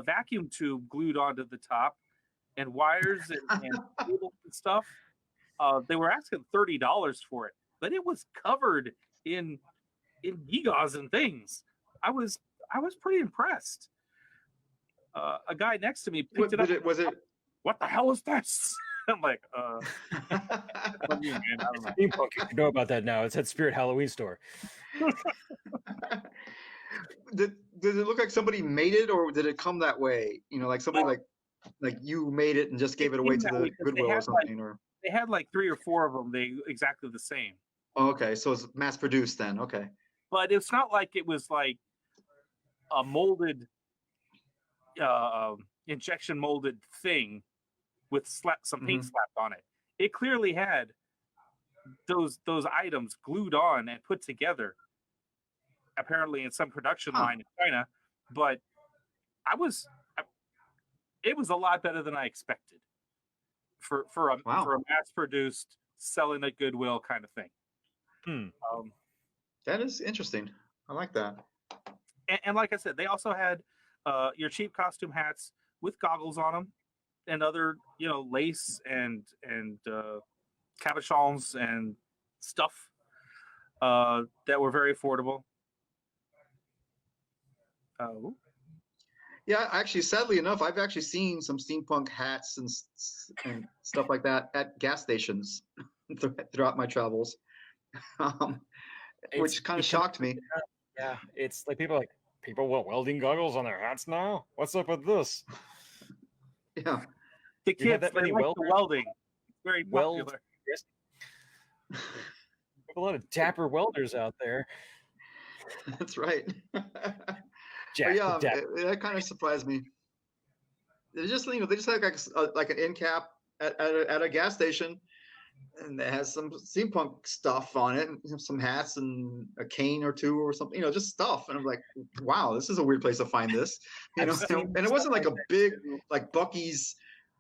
vacuum tube glued onto the top, and wires and cables and stuff. They were asking $30 for it, but it was covered in gewgaws and things. I was I was pretty impressed. A guy next to me picked it up. Was it? What the hell is this? I'm like, what do you, man? I don't know. Steampunk, you should know about that now. It's at Spirit Halloween store. Did it look like somebody made it, or did it come that way? You know, like somebody like you made it and just gave it away to the Goodwill or something, or they had like 3 or 4 of them. They exactly the same. Oh, okay, so it's mass produced then. Okay, but it's not like it was like a molded, injection molded thing with some paint slapped on it. It clearly had those items glued on and put together, apparently in some production line in China. But it was a lot better than I expected for a mass produced selling at Goodwill kind of thing. That is interesting. I like that. And like I said, they also had your cheap costume hats with goggles on them, and other, lace and cabochons and stuff that were very affordable. Yeah, actually, sadly enough, I've actually seen some steampunk hats and stuff like that at gas stations throughout my travels, which kind of shocked me. Yeah, it's like people want welding goggles on their hats now. What's up with this? Yeah, the kids that many like the welding. It's very popular. Yes. A lot of dapper welders out there. That's right. Yeah, that kind of surprised me. They just, they just had like an end cap at a gas station, and it has some steampunk stuff on it, and some hats and a cane or two or something, just stuff. And I'm like, wow, this is a weird place to find this. And it wasn't like a big like Buc-ee's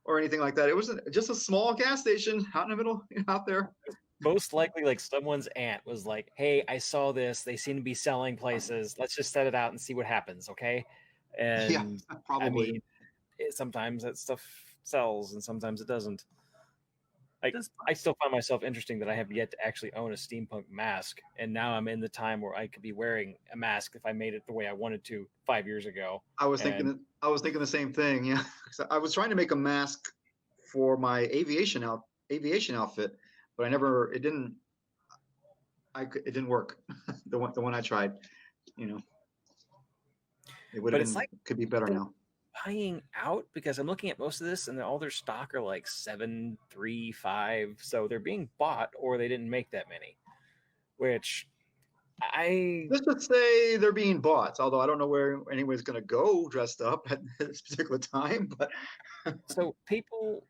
or anything like that. It wasn't just a small gas station out in the middle, out there. Most likely, like someone's aunt was like, "Hey, I saw this. They seem to be selling places. Let's just set it out and see what happens, okay?" And yeah, probably. I mean, sometimes that stuff sells, and sometimes it doesn't. I still find myself interesting that I have yet to actually own a steampunk mask, and now I'm in the time where I could be wearing a mask if I made it the way I wanted to 5 years ago. I was thinking the same thing. Yeah, I was trying to make a mask for my aviation outfit. But it didn't work. the one I tried, it would have been, could be better now. Buying out, because I'm looking at most of this and all their stock are like 7, 3, 5. So they're being bought, or they didn't make that many, which let's just say they're being bought, although I don't know where anyone's going to go dressed up at this particular time. But so people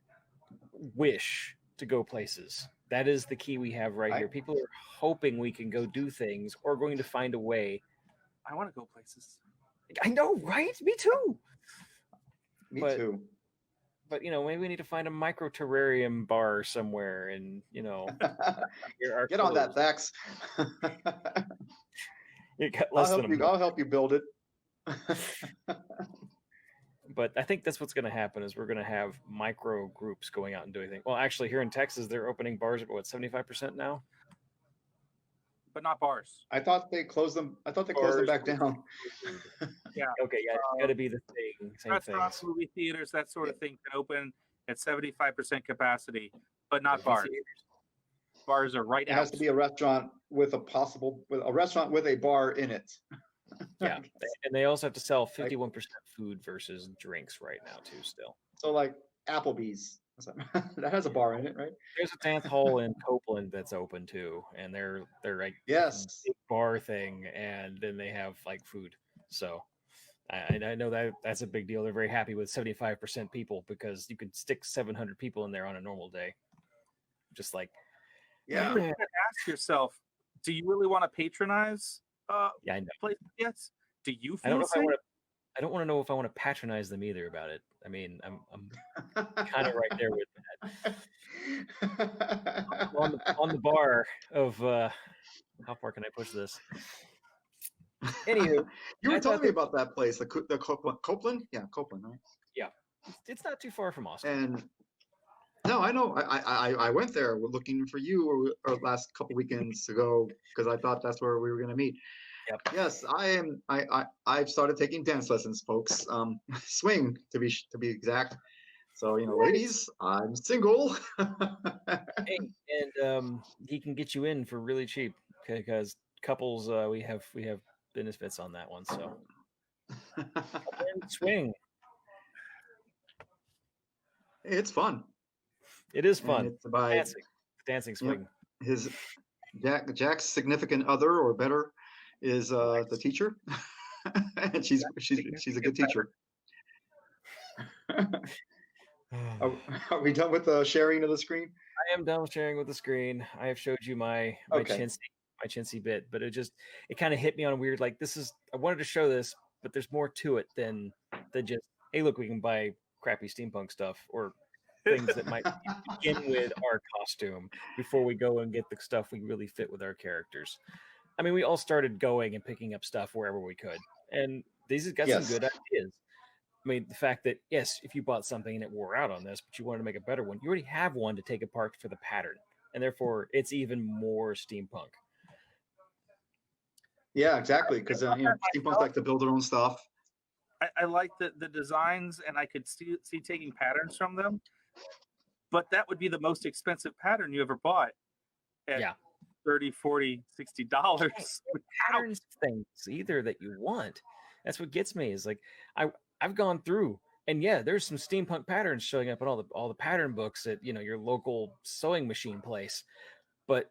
wish to go places. That is the key we have right here. People are hoping we can go do things, or going to find a way. I want to go places. I know, right? Me too. Me too. But maybe we need to find a micro terrarium bar somewhere, and get on that, Thax. I'll help you build it. But I think that's what's going to happen is we're going to have micro groups going out and doing things. Well, actually, here in Texas, they're opening bars at 75% now. But not bars. I thought they closed them. I thought they closed them back down. Yeah. Okay. Yeah, it's got to be the thing. Restaurants, movie theaters, that sort of thing can open at 75% capacity, but not bars. Bars are right. It has to be a restaurant with a restaurant with a bar in it. Yeah, and they also have to sell 51% food versus drinks right now too. Still, so like Applebee's, that has a bar in it, right? There's a dance hall in Copeland that's open too, and they're like big bar thing, and then they have like food. So I know that's a big deal. They're very happy with 75% people, because you could stick 700 people in there on a normal day. Just like, yeah. You ask yourself, do you really want to patronize? Yeah, I know. Places yet? Do you feel I don't want to know if I want to patronize them either about it. I mean, I'm kind of right there with that. on the bar of how far can I push this? Anywho, you were telling me about that place, the Copeland? Yeah, Copeland, right? Yeah, it's not too far from Austin. And no, I know. I went there looking for you or last couple weekends ago, because I thought that's where we were going to meet. Yep. Yes, I am. I've started taking dance lessons, folks. Swing to be exact. So ladies, I'm single. Hey, and he can get you in for really cheap because couples we have benefits on that one. So swing. It's fun. It is And fun. it's by Dancing swing. his Jack's significant other or better is the teacher, and she's a good teacher. Are we done with the sharing of the screen? I am done sharing with the screen. I have showed you my Okay. chintzy bit, but it kind of hit me on a weird, like, I wanted to show this, but there's more to it than just, hey, look, we can buy crappy steampunk stuff or things that might begin with our costume before we go and get the stuff we really fit with our characters. I mean, we all started going and picking up stuff wherever we could, and these have got some good ideas. I mean, the fact that, yes, if you bought something and it wore out on this, but you wanted to make a better one, you already have one to take apart for the pattern, and therefore it's even more steampunk. Yeah, exactly, because steampunks like to build their own stuff. I like the designs, and I could see taking patterns from them, but that would be the most expensive pattern you ever bought at $30, $40, $60. Patterns things either that you want. That's what gets me, is like I've gone through, and there's some steampunk patterns showing up in all the pattern books at your local sewing machine place, but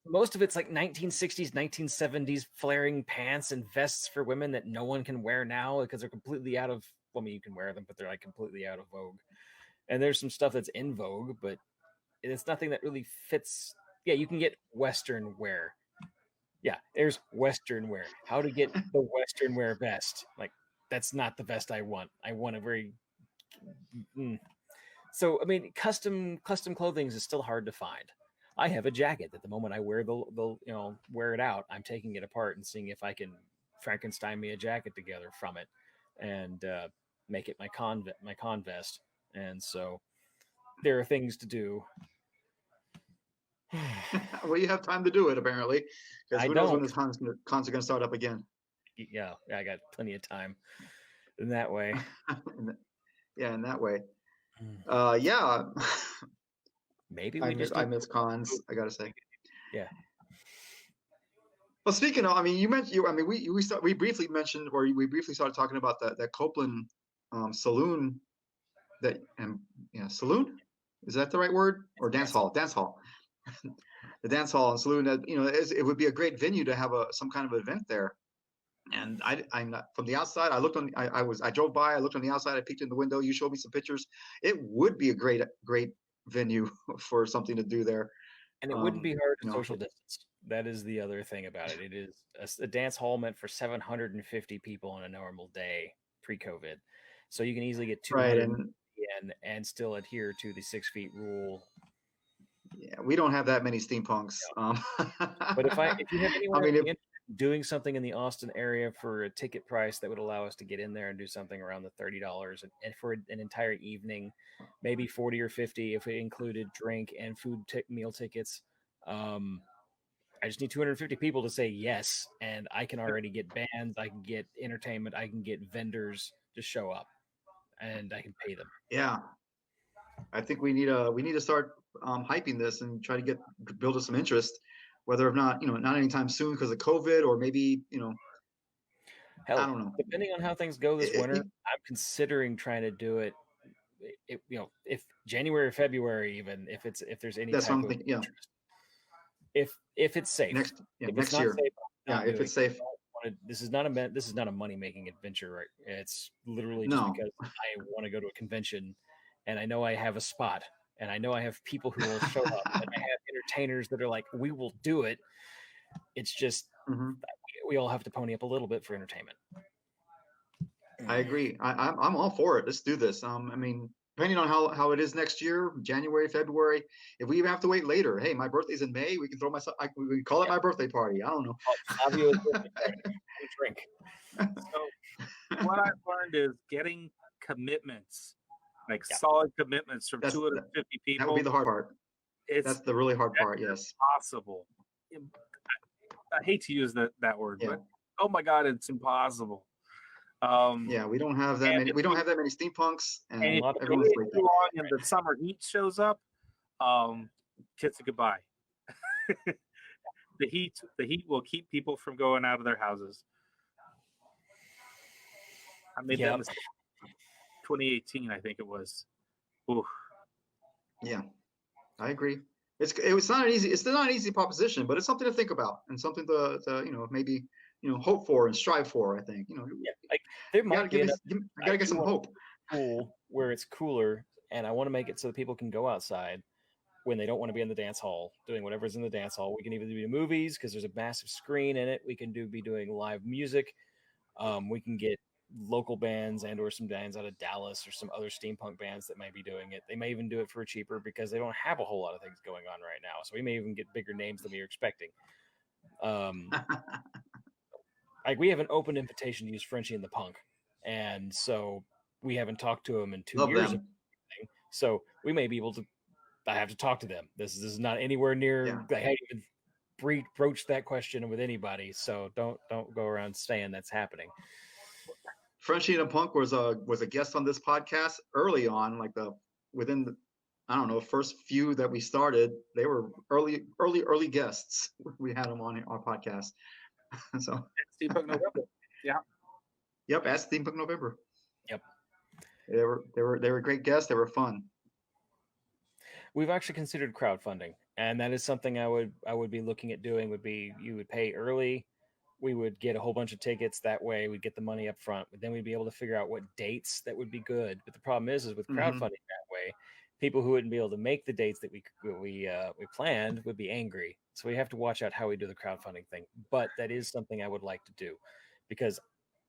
most of it's like 1960s, 1970s flaring pants and vests for women that no one can wear now because they're completely out of. Well, I mean, you can wear them, but they're like completely out of vogue. And there's some stuff that's in vogue, but it's nothing that really fits. Yeah, you can get Western wear. Yeah, there's Western wear. How to get the Western wear vest? Like, that's not the vest I want. I want a very. So I mean, custom clothing is still hard to find. I have a jacket that the moment I wear wear it out, I'm taking it apart and seeing if I can Frankenstein me a jacket together from it and make it my con vest. And so there are things to do. Well, you have time to do it apparently, because who knows when this cons are going to start up again. Yeah, I got plenty of time in that way. In that way. Maybe I miss cons, I gotta say. Yeah. Well, speaking of, I mean, you mentioned, I mean, we briefly mentioned, or we briefly started talking about that Copeland saloon, saloon, is that the right word? Or dance hall? The dance hall and saloon, that it would be a great venue to have some kind of event there. And I'm not from the outside. I looked on. I drove by. I looked on the outside. I peeked in the window. You showed me some pictures. It would be a great venue for something to do there, and it wouldn't be hard to social distance. That is the other thing about it. It is a dance hall meant for 750 people on a normal day pre-COVID, so you can easily get 200 in and still adhere to the 6 feet rule. Yeah, we don't have that many steampunks. But if you have anyone doing something in the Austin area for a ticket price that would allow us to get in there and do something around the $30, and for an entire evening, maybe 40 or 50 if it included drink and food meal tickets. I just need 250 people to say yes, and I can already get bands, I can get entertainment, I can get vendors to show up, and I can pay them. Yeah, I think we need to start hyping this and try to build us some interest, whether or not not anytime soon because of COVID, or maybe hell, I don't know. Depending on how things go this winter, I'm considering trying to do it. If January or February, even if there's any type of interest. If it's safe. Next if next year. Safe, if it's safe. This is not a money making adventure, right? It's literally just because I want to go to a convention, and I know I have a spot, and I know I have people who will show up, and I have entertainers that are like, we will do it. It's just we all have to pony up a little bit for entertainment. I agree. I'm all for it. Let's do this. I mean, depending on how it is next year, January, February, if we even have to wait later, hey, my birthday's in May, we can throw we can call it my birthday party. I don't know. Flavio's birthday party. Drink. So what I've learned is getting commitments, like solid commitments from 250 people. That would be the hard part. That's the really hard part. Yes. Possible. I hate to use that word, but oh my God, it's impossible. Yeah, we don't have that many. We don't have that many steampunks, And and if you everyone's wait like, too long and the summer heat shows up, kiss it goodbye. The heat will keep people from going out of their houses. I made that mistake. 2018, I think it was. Ooh. yeah, I agree. It's not an easy. It's not an easy proposition, but it's something to think about and something to maybe hope for and strive for. I think like there you might be gotta get some hope. Cool, where it's cooler, and I want to make it so that people can go outside when they don't want to be in the dance hall doing whatever's in the dance hall. We can either do movies because there's a massive screen in it. We can be doing live music. We can get local bands and or some bands out of Dallas or some other steampunk bands that may be doing it. They may even do it for cheaper because they don't have a whole lot of things going on right now. So we may even get bigger names than we were expecting. Like we have an open invitation to use Frenchie and the Punk. And so we haven't talked to them in 2 years. So we may be able to, I have to talk to them. This is not anywhere near, I haven't even broached that question with anybody. So don't go around saying that's happening. Frenchie and the Punk was a guest on this podcast early on, like within the, I don't know, first few that we started. They were early guests. We had them on our podcast. So Steampunk November. Yeah. Yep, at Steampunk November. Yep. They were great guests. They were fun. We've actually considered crowdfunding, and that is something I would be looking at doing. Would be you would pay early. We would get a whole bunch of tickets that way. We'd get the money up front, but then we'd be able to figure out what dates that would be good. But the problem is with crowdfunding that way, people who wouldn't be able to make the dates that we planned would be angry. So we have to watch out how we do the crowdfunding thing. But that is something I would like to do, because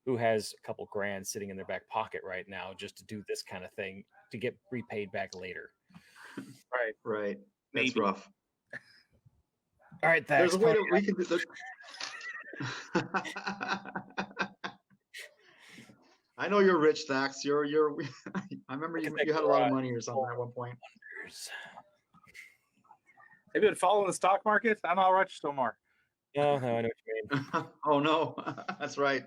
who has a couple grand sitting in their back pocket right now just to do this kind of thing to get repaid back later? Right. That's rough. All right, Thax, there's a way that we can do this. I know you're rich, Thax. You're. I remember you had a lot of money or something at one point. Have you been following the stock market? I'm all right so far. No, I know what you mean. Oh no, that's right.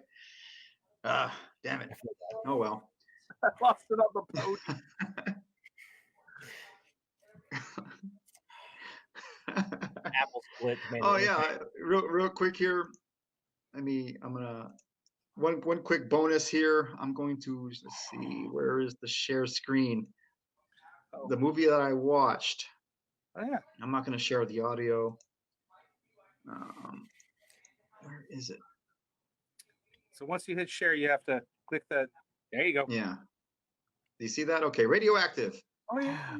Damn it. Oh well. I lost it on the boat. Apple split. Oh yeah, real quick here. I'm gonna one quick bonus here. I'm going to let's see, where is the share screen? The movie that I watched. Oh yeah. I'm not gonna share the audio. Where is it? So once you hit share, you have to click that. There you go. Yeah. Do you see that? Okay, Radioactive. Oh yeah.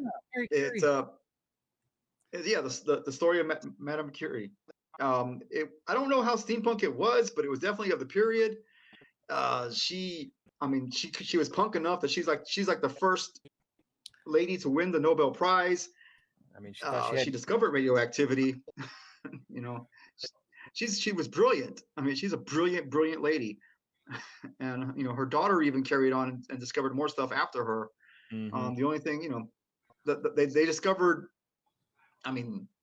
It's the story of Madame Curie. I don't know how steampunk it was, but it was definitely of the period. She was punk enough that she's like the first lady to win the Nobel Prize. I mean, she discovered radioactivity. She was brilliant. I mean, she's a brilliant lady. And her daughter even carried on and discovered more stuff after her. The only thing, that they discovered,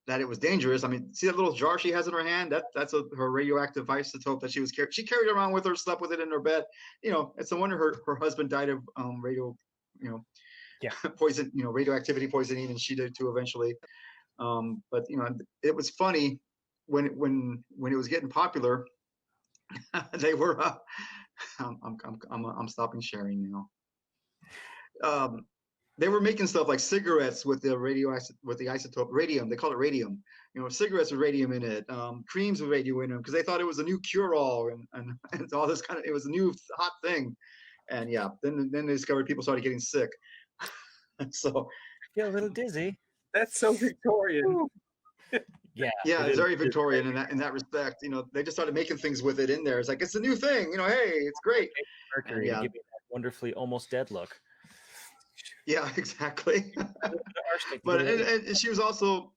that it was dangerous. See that little jar she has in her hand? That's her radioactive isotope that she carried around with her, slept with it in her bed. It's no wonder her husband died of poison, radioactivity poisoning, and she did too eventually. But it was funny when it was getting popular. They were. I'm stopping sharing now. They were making stuff like cigarettes with the isotope radium. They call it radium. Cigarettes with radium in it. Creams with radium in them because they thought it was a new cure-all and all this kind of. It was a new hot thing, and yeah. Then they discovered people started getting sick. So yeah, a little dizzy. That's so Victorian. Yeah, it's very Victorian in that respect. They just started making things with it in there. It's like it's a new thing. Hey, it's great. Mercury, give me that wonderfully almost dead look. Yeah, exactly. But and she was also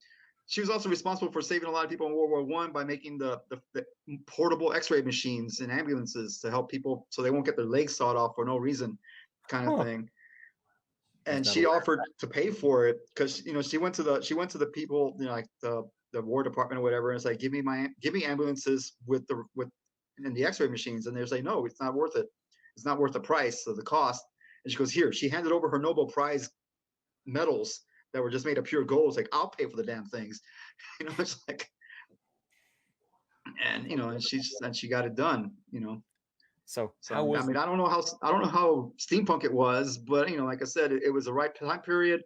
responsible for saving a lot of people in World War I by making the portable X-ray machines in ambulances to help people so they won't get their legs sawed off for no reason, kind of thing. And she offered to pay for it because she went to the people like the War Department or whatever, and it's like give me ambulances with in the X-ray machines, and they're saying, no, it's not worth it. It's not worth the price of the cost. And she goes, here. She handed over her Nobel Prize medals that were just made of pure gold. It's like, I'll pay for the damn things. It's like, and and she got it done. So So how was I mean, I don't know how steampunk it was, but like I said, it was the right time period.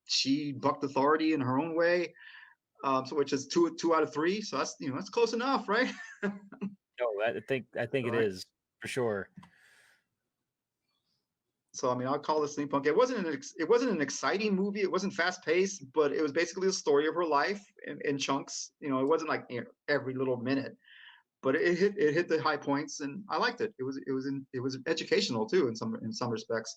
She bucked authority in her own way. So which is two out of three. So that's close enough, right? no? I think it Right. is for sure. So I mean, I'll call this steampunk. It wasn't an exciting movie. It wasn't fast paced, but it was basically the story of her life in chunks. It wasn't like every little minute, but it hit the high points, and I liked it. It was educational too in some respects.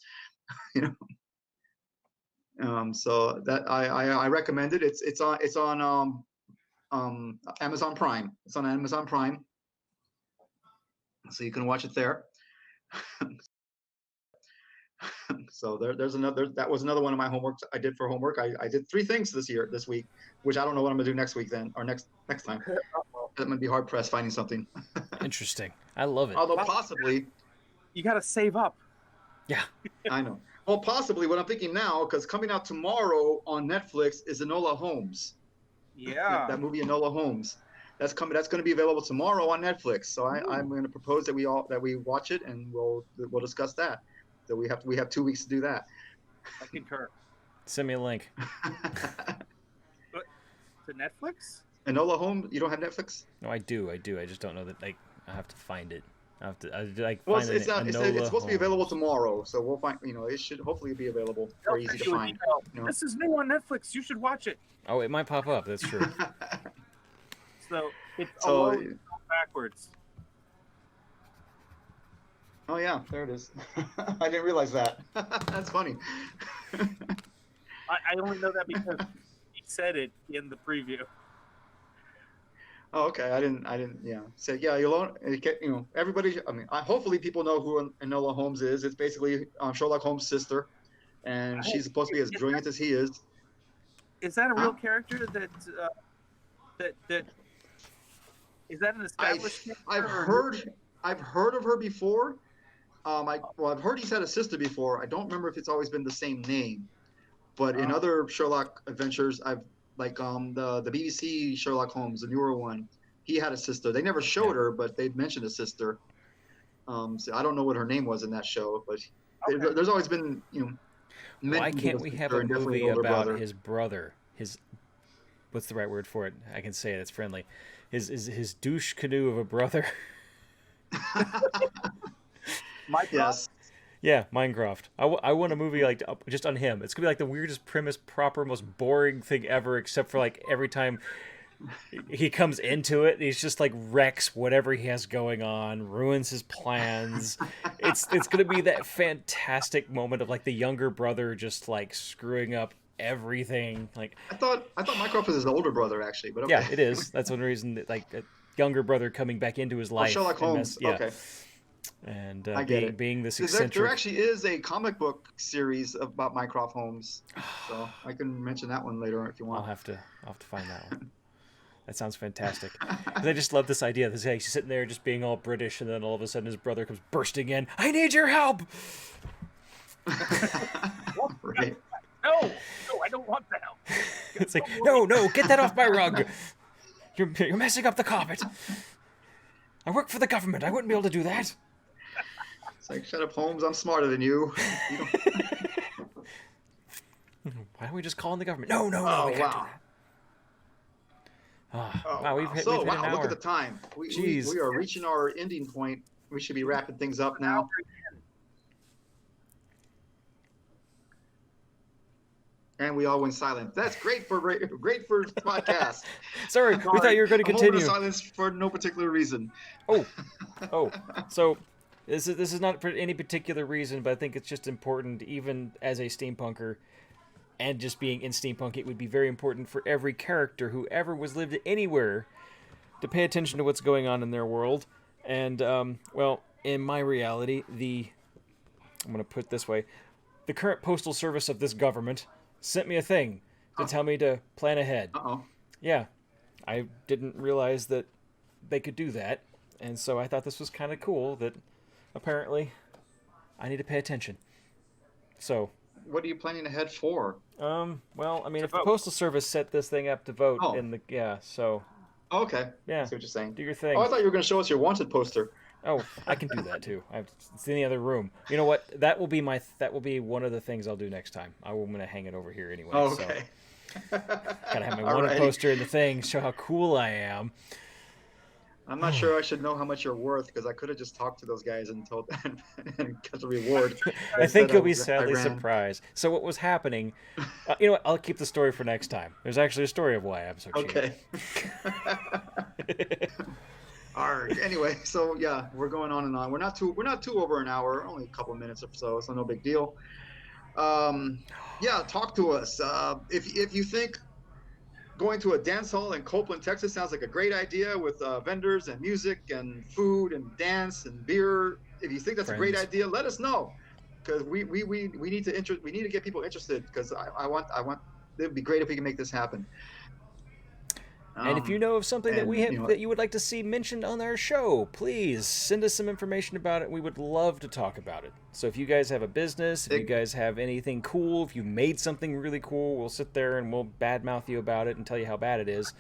So that I recommend it. It's on Amazon Prime. It's on Amazon Prime, so you can watch it there. So there's another. That was another one of my homework I did for homework. I did 3 things this week, which I don't know what I'm gonna do next week then, or next time. I'm gonna be hard pressed finding something. Interesting. I love it. Although possibly, You got to save up. Yeah. I know. Well, possibly what I'm thinking now, because coming out tomorrow on Netflix is Enola Holmes. Yeah. That movie Enola Holmes. That's coming. That's going to be available tomorrow on Netflix. So I'm going to propose that we watch it, and we'll discuss that. So we have 2 weeks to do that. I concur. Send me a link. To Netflix? Enola Holmes. You don't have Netflix? No, I do. I just don't know that. Like, I have to find it. Well, it's supposed to be available tomorrow, so we'll find. It should hopefully be available or easy to find. This is new on Netflix. You should watch it. Oh, it might pop up. That's true. So it's alone backwards. Oh yeah, there it is. I didn't realize that. That's funny. I only know that because he said it in the preview. Oh, okay. I didn't. Yeah. So yeah, everybody. I mean, hopefully people know who Enola Holmes is. It's basically Sherlock Holmes' sister, and she's supposed to be as brilliant as he is. Is that a real character? That is that an established character? I've heard of her before. I've heard he's had a sister before. I don't remember if it's always been the same name, but in other Sherlock adventures, the BBC Sherlock Holmes, the newer one, he had a sister. They never showed her, but they mentioned a sister. So I don't know what her name was in that show, but there's always been, Why can't we have a movie about his brother? What's the right word for it? I can say it. It's friendly. His douche canoe of a brother. Minecraft? Yes. Yeah, Minecraft. I want a movie like just on him. It's gonna be like the weirdest premise, most boring thing ever, except for like every time he comes into it, he's just like wrecks whatever he has going on, ruins his plans. It's gonna be that fantastic moment of like the younger brother just like screwing up everything. Like I thought Mycroft was his older brother actually, but okay. Yeah, it is. That's one reason that like a younger brother coming back into his life. Sherlock Holmes. Okay. And being this eccentric. There actually is a comic book series about Mycroft Holmes, so I can mention that one later if you want. I'll have to find that one. That sounds fantastic. Because I just love this idea. He's sitting there just being all British, and then all of a sudden his brother comes bursting in. I need your help. Right. No, I don't want the help. It's like no, get that off my rug. You're messing up the carpet. I work for the government. I wouldn't be able to do that. It's like, shut up, Holmes. I'm smarter than you. Why don't we just call in the government? No, we can't do that. Wow, we've hit an hour. Look at the time. We are reaching our ending point. We should be wrapping things up now. And we all went silent. That's great for podcast. Sorry, we thought you were going to continue. I'm silence for no particular reason. Oh. So this is not for any particular reason, but I think it's just important, even as a steampunker, and just being in steampunk, it would be very important for every character who ever was lived anywhere to pay attention to what's going on in their world. And in my reality, I'm going to put it this way: the current postal service of this government sent me a thing to tell me to plan ahead. Uh-oh. Yeah, I didn't realize that they could do that, And so I thought this was kind of cool that apparently I need to pay attention. So, What are you planning to head for? well, I mean, To if the vote. Postal Service set this thing up to vote Oh. in the, yeah, so, Okay. yeah, I see what you're saying. do your thing. Oh, I thought you were going to show us your wanted poster. Oh, I can do that too. It's in the other room. You know what? That will be one of the things I'll do next time. I'm going to hang it over here anyway. Oh, So. okay. Gotta have my Alrighty. wanted poster in the thing, show how cool I am. I'm not sure I should know how much you're worth because I could have just talked to those guys and told and got the reward. I think you'll be I sadly ran. surprised. So what was happening? You know what? I'll keep the story for next time. There's actually a story of why I'm so cheap. Okay. Alright. Anyway, so yeah, we're going on and on. We're not too over an hour, only a couple of minutes or so no big deal. Yeah, talk to us. If you think going to a dance hall in Copeland, Texas sounds like a great idea with vendors and music and food and dance and beer. If you think that's a great Friends. idea, let us know because we need to get people interested because I want it would be great if we can make this happen. And if you know of something that and, we have you know, that you would like to see mentioned on our show, please send us some information about it. We would love to talk about it. So if you guys have a business, if you guys have anything cool, if you made something really cool, we'll sit there and we'll badmouth you about it and tell you how bad it is.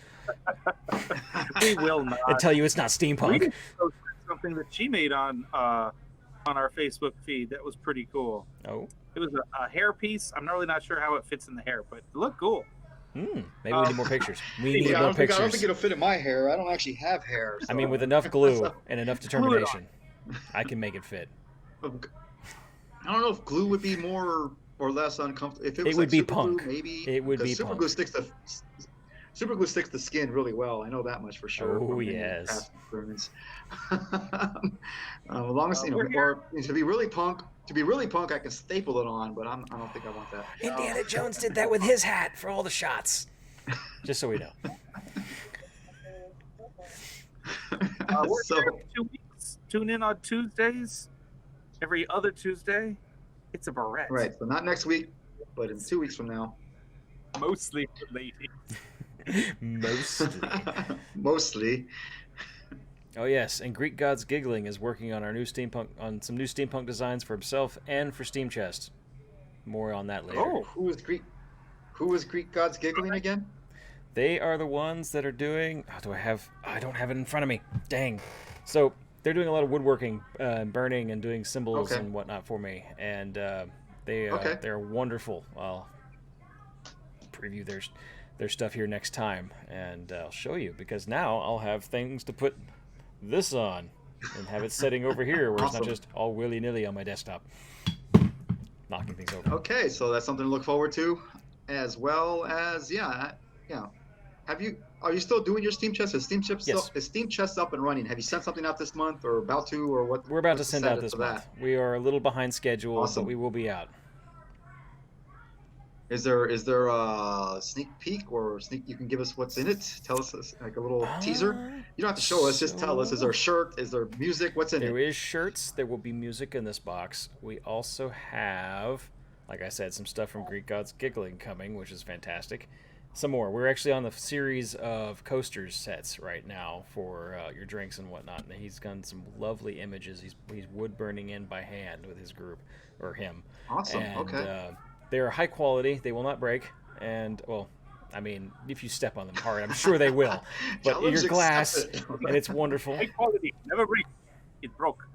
We will not. And tell you it's not We steampunk. just posted something that she made on our Facebook feed that was pretty cool. Oh. It was a hair piece. I'm really not sure how it fits in the hair, but it looked cool. Maybe we need more pictures. We need yeah, more I don't pictures. think it'll fit in my hair. I don't actually have hair. I mean, so- with enough glue so- and enough determination, I can make it fit. I don't know if glue would be more or less uncomfortable. If it was would like be super glue, punk. maybe. It would be Because super punk. glue sticks the skin really well. I know that much for sure. Oh, from many yes. past experiments. As long as We're here. or to be really punk, I can staple it on, but I don't think I want that. Indiana Jones did that with his hat for all the shots. Just so we know. We're So- here in 2 weeks. Tune in on Tuesdays. Every other Tuesday. It's a barrette. Right. So not next week, but in 2 weeks from now. Mostly for ladies. Mostly. Mostly. Oh yes, and Greek Gods Giggling is working on some new steampunk designs for himself and for Steam Chest. More on that later. Oh, Who was Greek Gods Giggling again? They are the ones that are doing. I don't have it in front of me. Dang. So they're doing a lot of woodworking, burning, and doing symbols Okay. and whatnot for me, and they're wonderful. I'll preview their stuff here next time, and I'll show you because now I'll have things to put this on and have it setting over here where it's not Awesome. just all willy-nilly on my desktop, knocking things over. Okay, so that's something to look forward to, as well as yeah. Are you still doing your Steam Chest? Is Steam Chest Yes. is Steam Chest up and running? Have you sent something out this month, or about to, or what? We're about to what's the send out status this of month. that? We are a little behind schedule, Awesome. but we will be out. Is there a sneak peek or sneak? You can give us what's in it. Tell us like a little teaser. You don't have to show us. Just tell us. Is there a shirt? Is there music? What's in There it? is shirts. There will be music in this box. We also have, like I said, some stuff from Greek Gods Giggling coming, which is fantastic. Some more. We're actually on the series of coasters sets right now for your drinks and whatnot. And he's done some lovely images. He's wood burning in by hand with his group, or him. Awesome. And, Okay. they are high quality. They will not break. And, well, I mean, if you step on them hard, I'm sure they will. But Challenge your glass, accepted. and it's wonderful. high quality. Never break. It broke.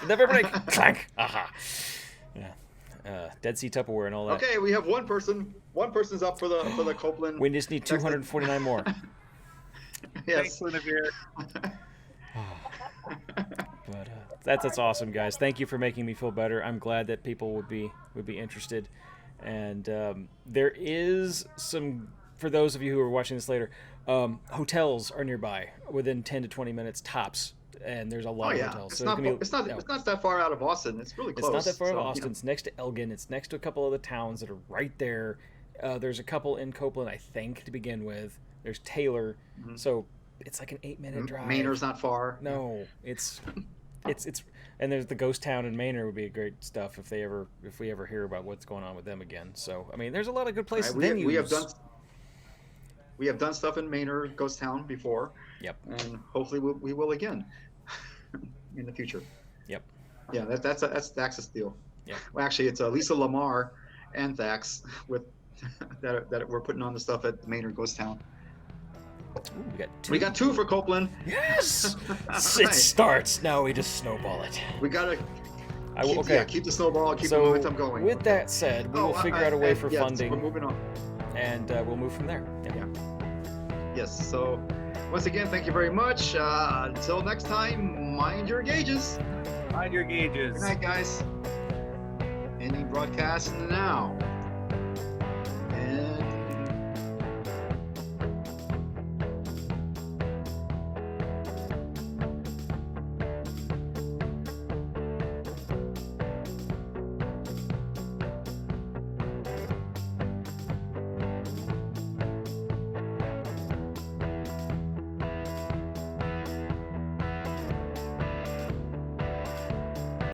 Never break. Clank. Aha. Yeah. Dead Sea Tupperware and all that. Okay, we have one person. One person's up for the Copeland. We just need 249 more. Yes. Thanks, Guinevere. But that's awesome, guys. Thank you for making me feel better. I'm glad that people would be interested. And there is some, for those of you who are watching this later, hotels are nearby within 10 to 20 minutes tops. And there's a lot Oh of yeah. hotels. It's So not. it can be- It's not. no. It's not that far out of Austin. It's really close. It's not that far so, of Austin. It's next to Elgin. It's next to a couple other towns that are right there. There's a couple in Copeland, I think, to begin with. There's Taylor. Mhm. So it's like an 8-minute drive. Maynard's not far. No, it's and there's the ghost town in Manor would be great stuff if we ever hear about what's going on with them again. So I mean, there's a lot of good places. Right, Venues. we we have done stuff in Maynard Ghost Town before. Yep. And hopefully we will again in the future. Yep. Yeah, that's Thax's deal. Yep. Well, actually, it's Lisa Lamar and Thax with that we're putting on the stuff at Maynard Ghost Town. Ooh, we got 2 for Copeland. Yes. It Right. starts. Now we just snowball it. We gotta Okay. keep the snowball, keep the So momentum going. with that said, we will figure out a way for yeah, funding, we're moving on. and we'll move from there. Yeah. Yes. So once again, thank you very much. Until next time, mind your gauges. Mind your gauges. Good night, guys. Ending broadcast now.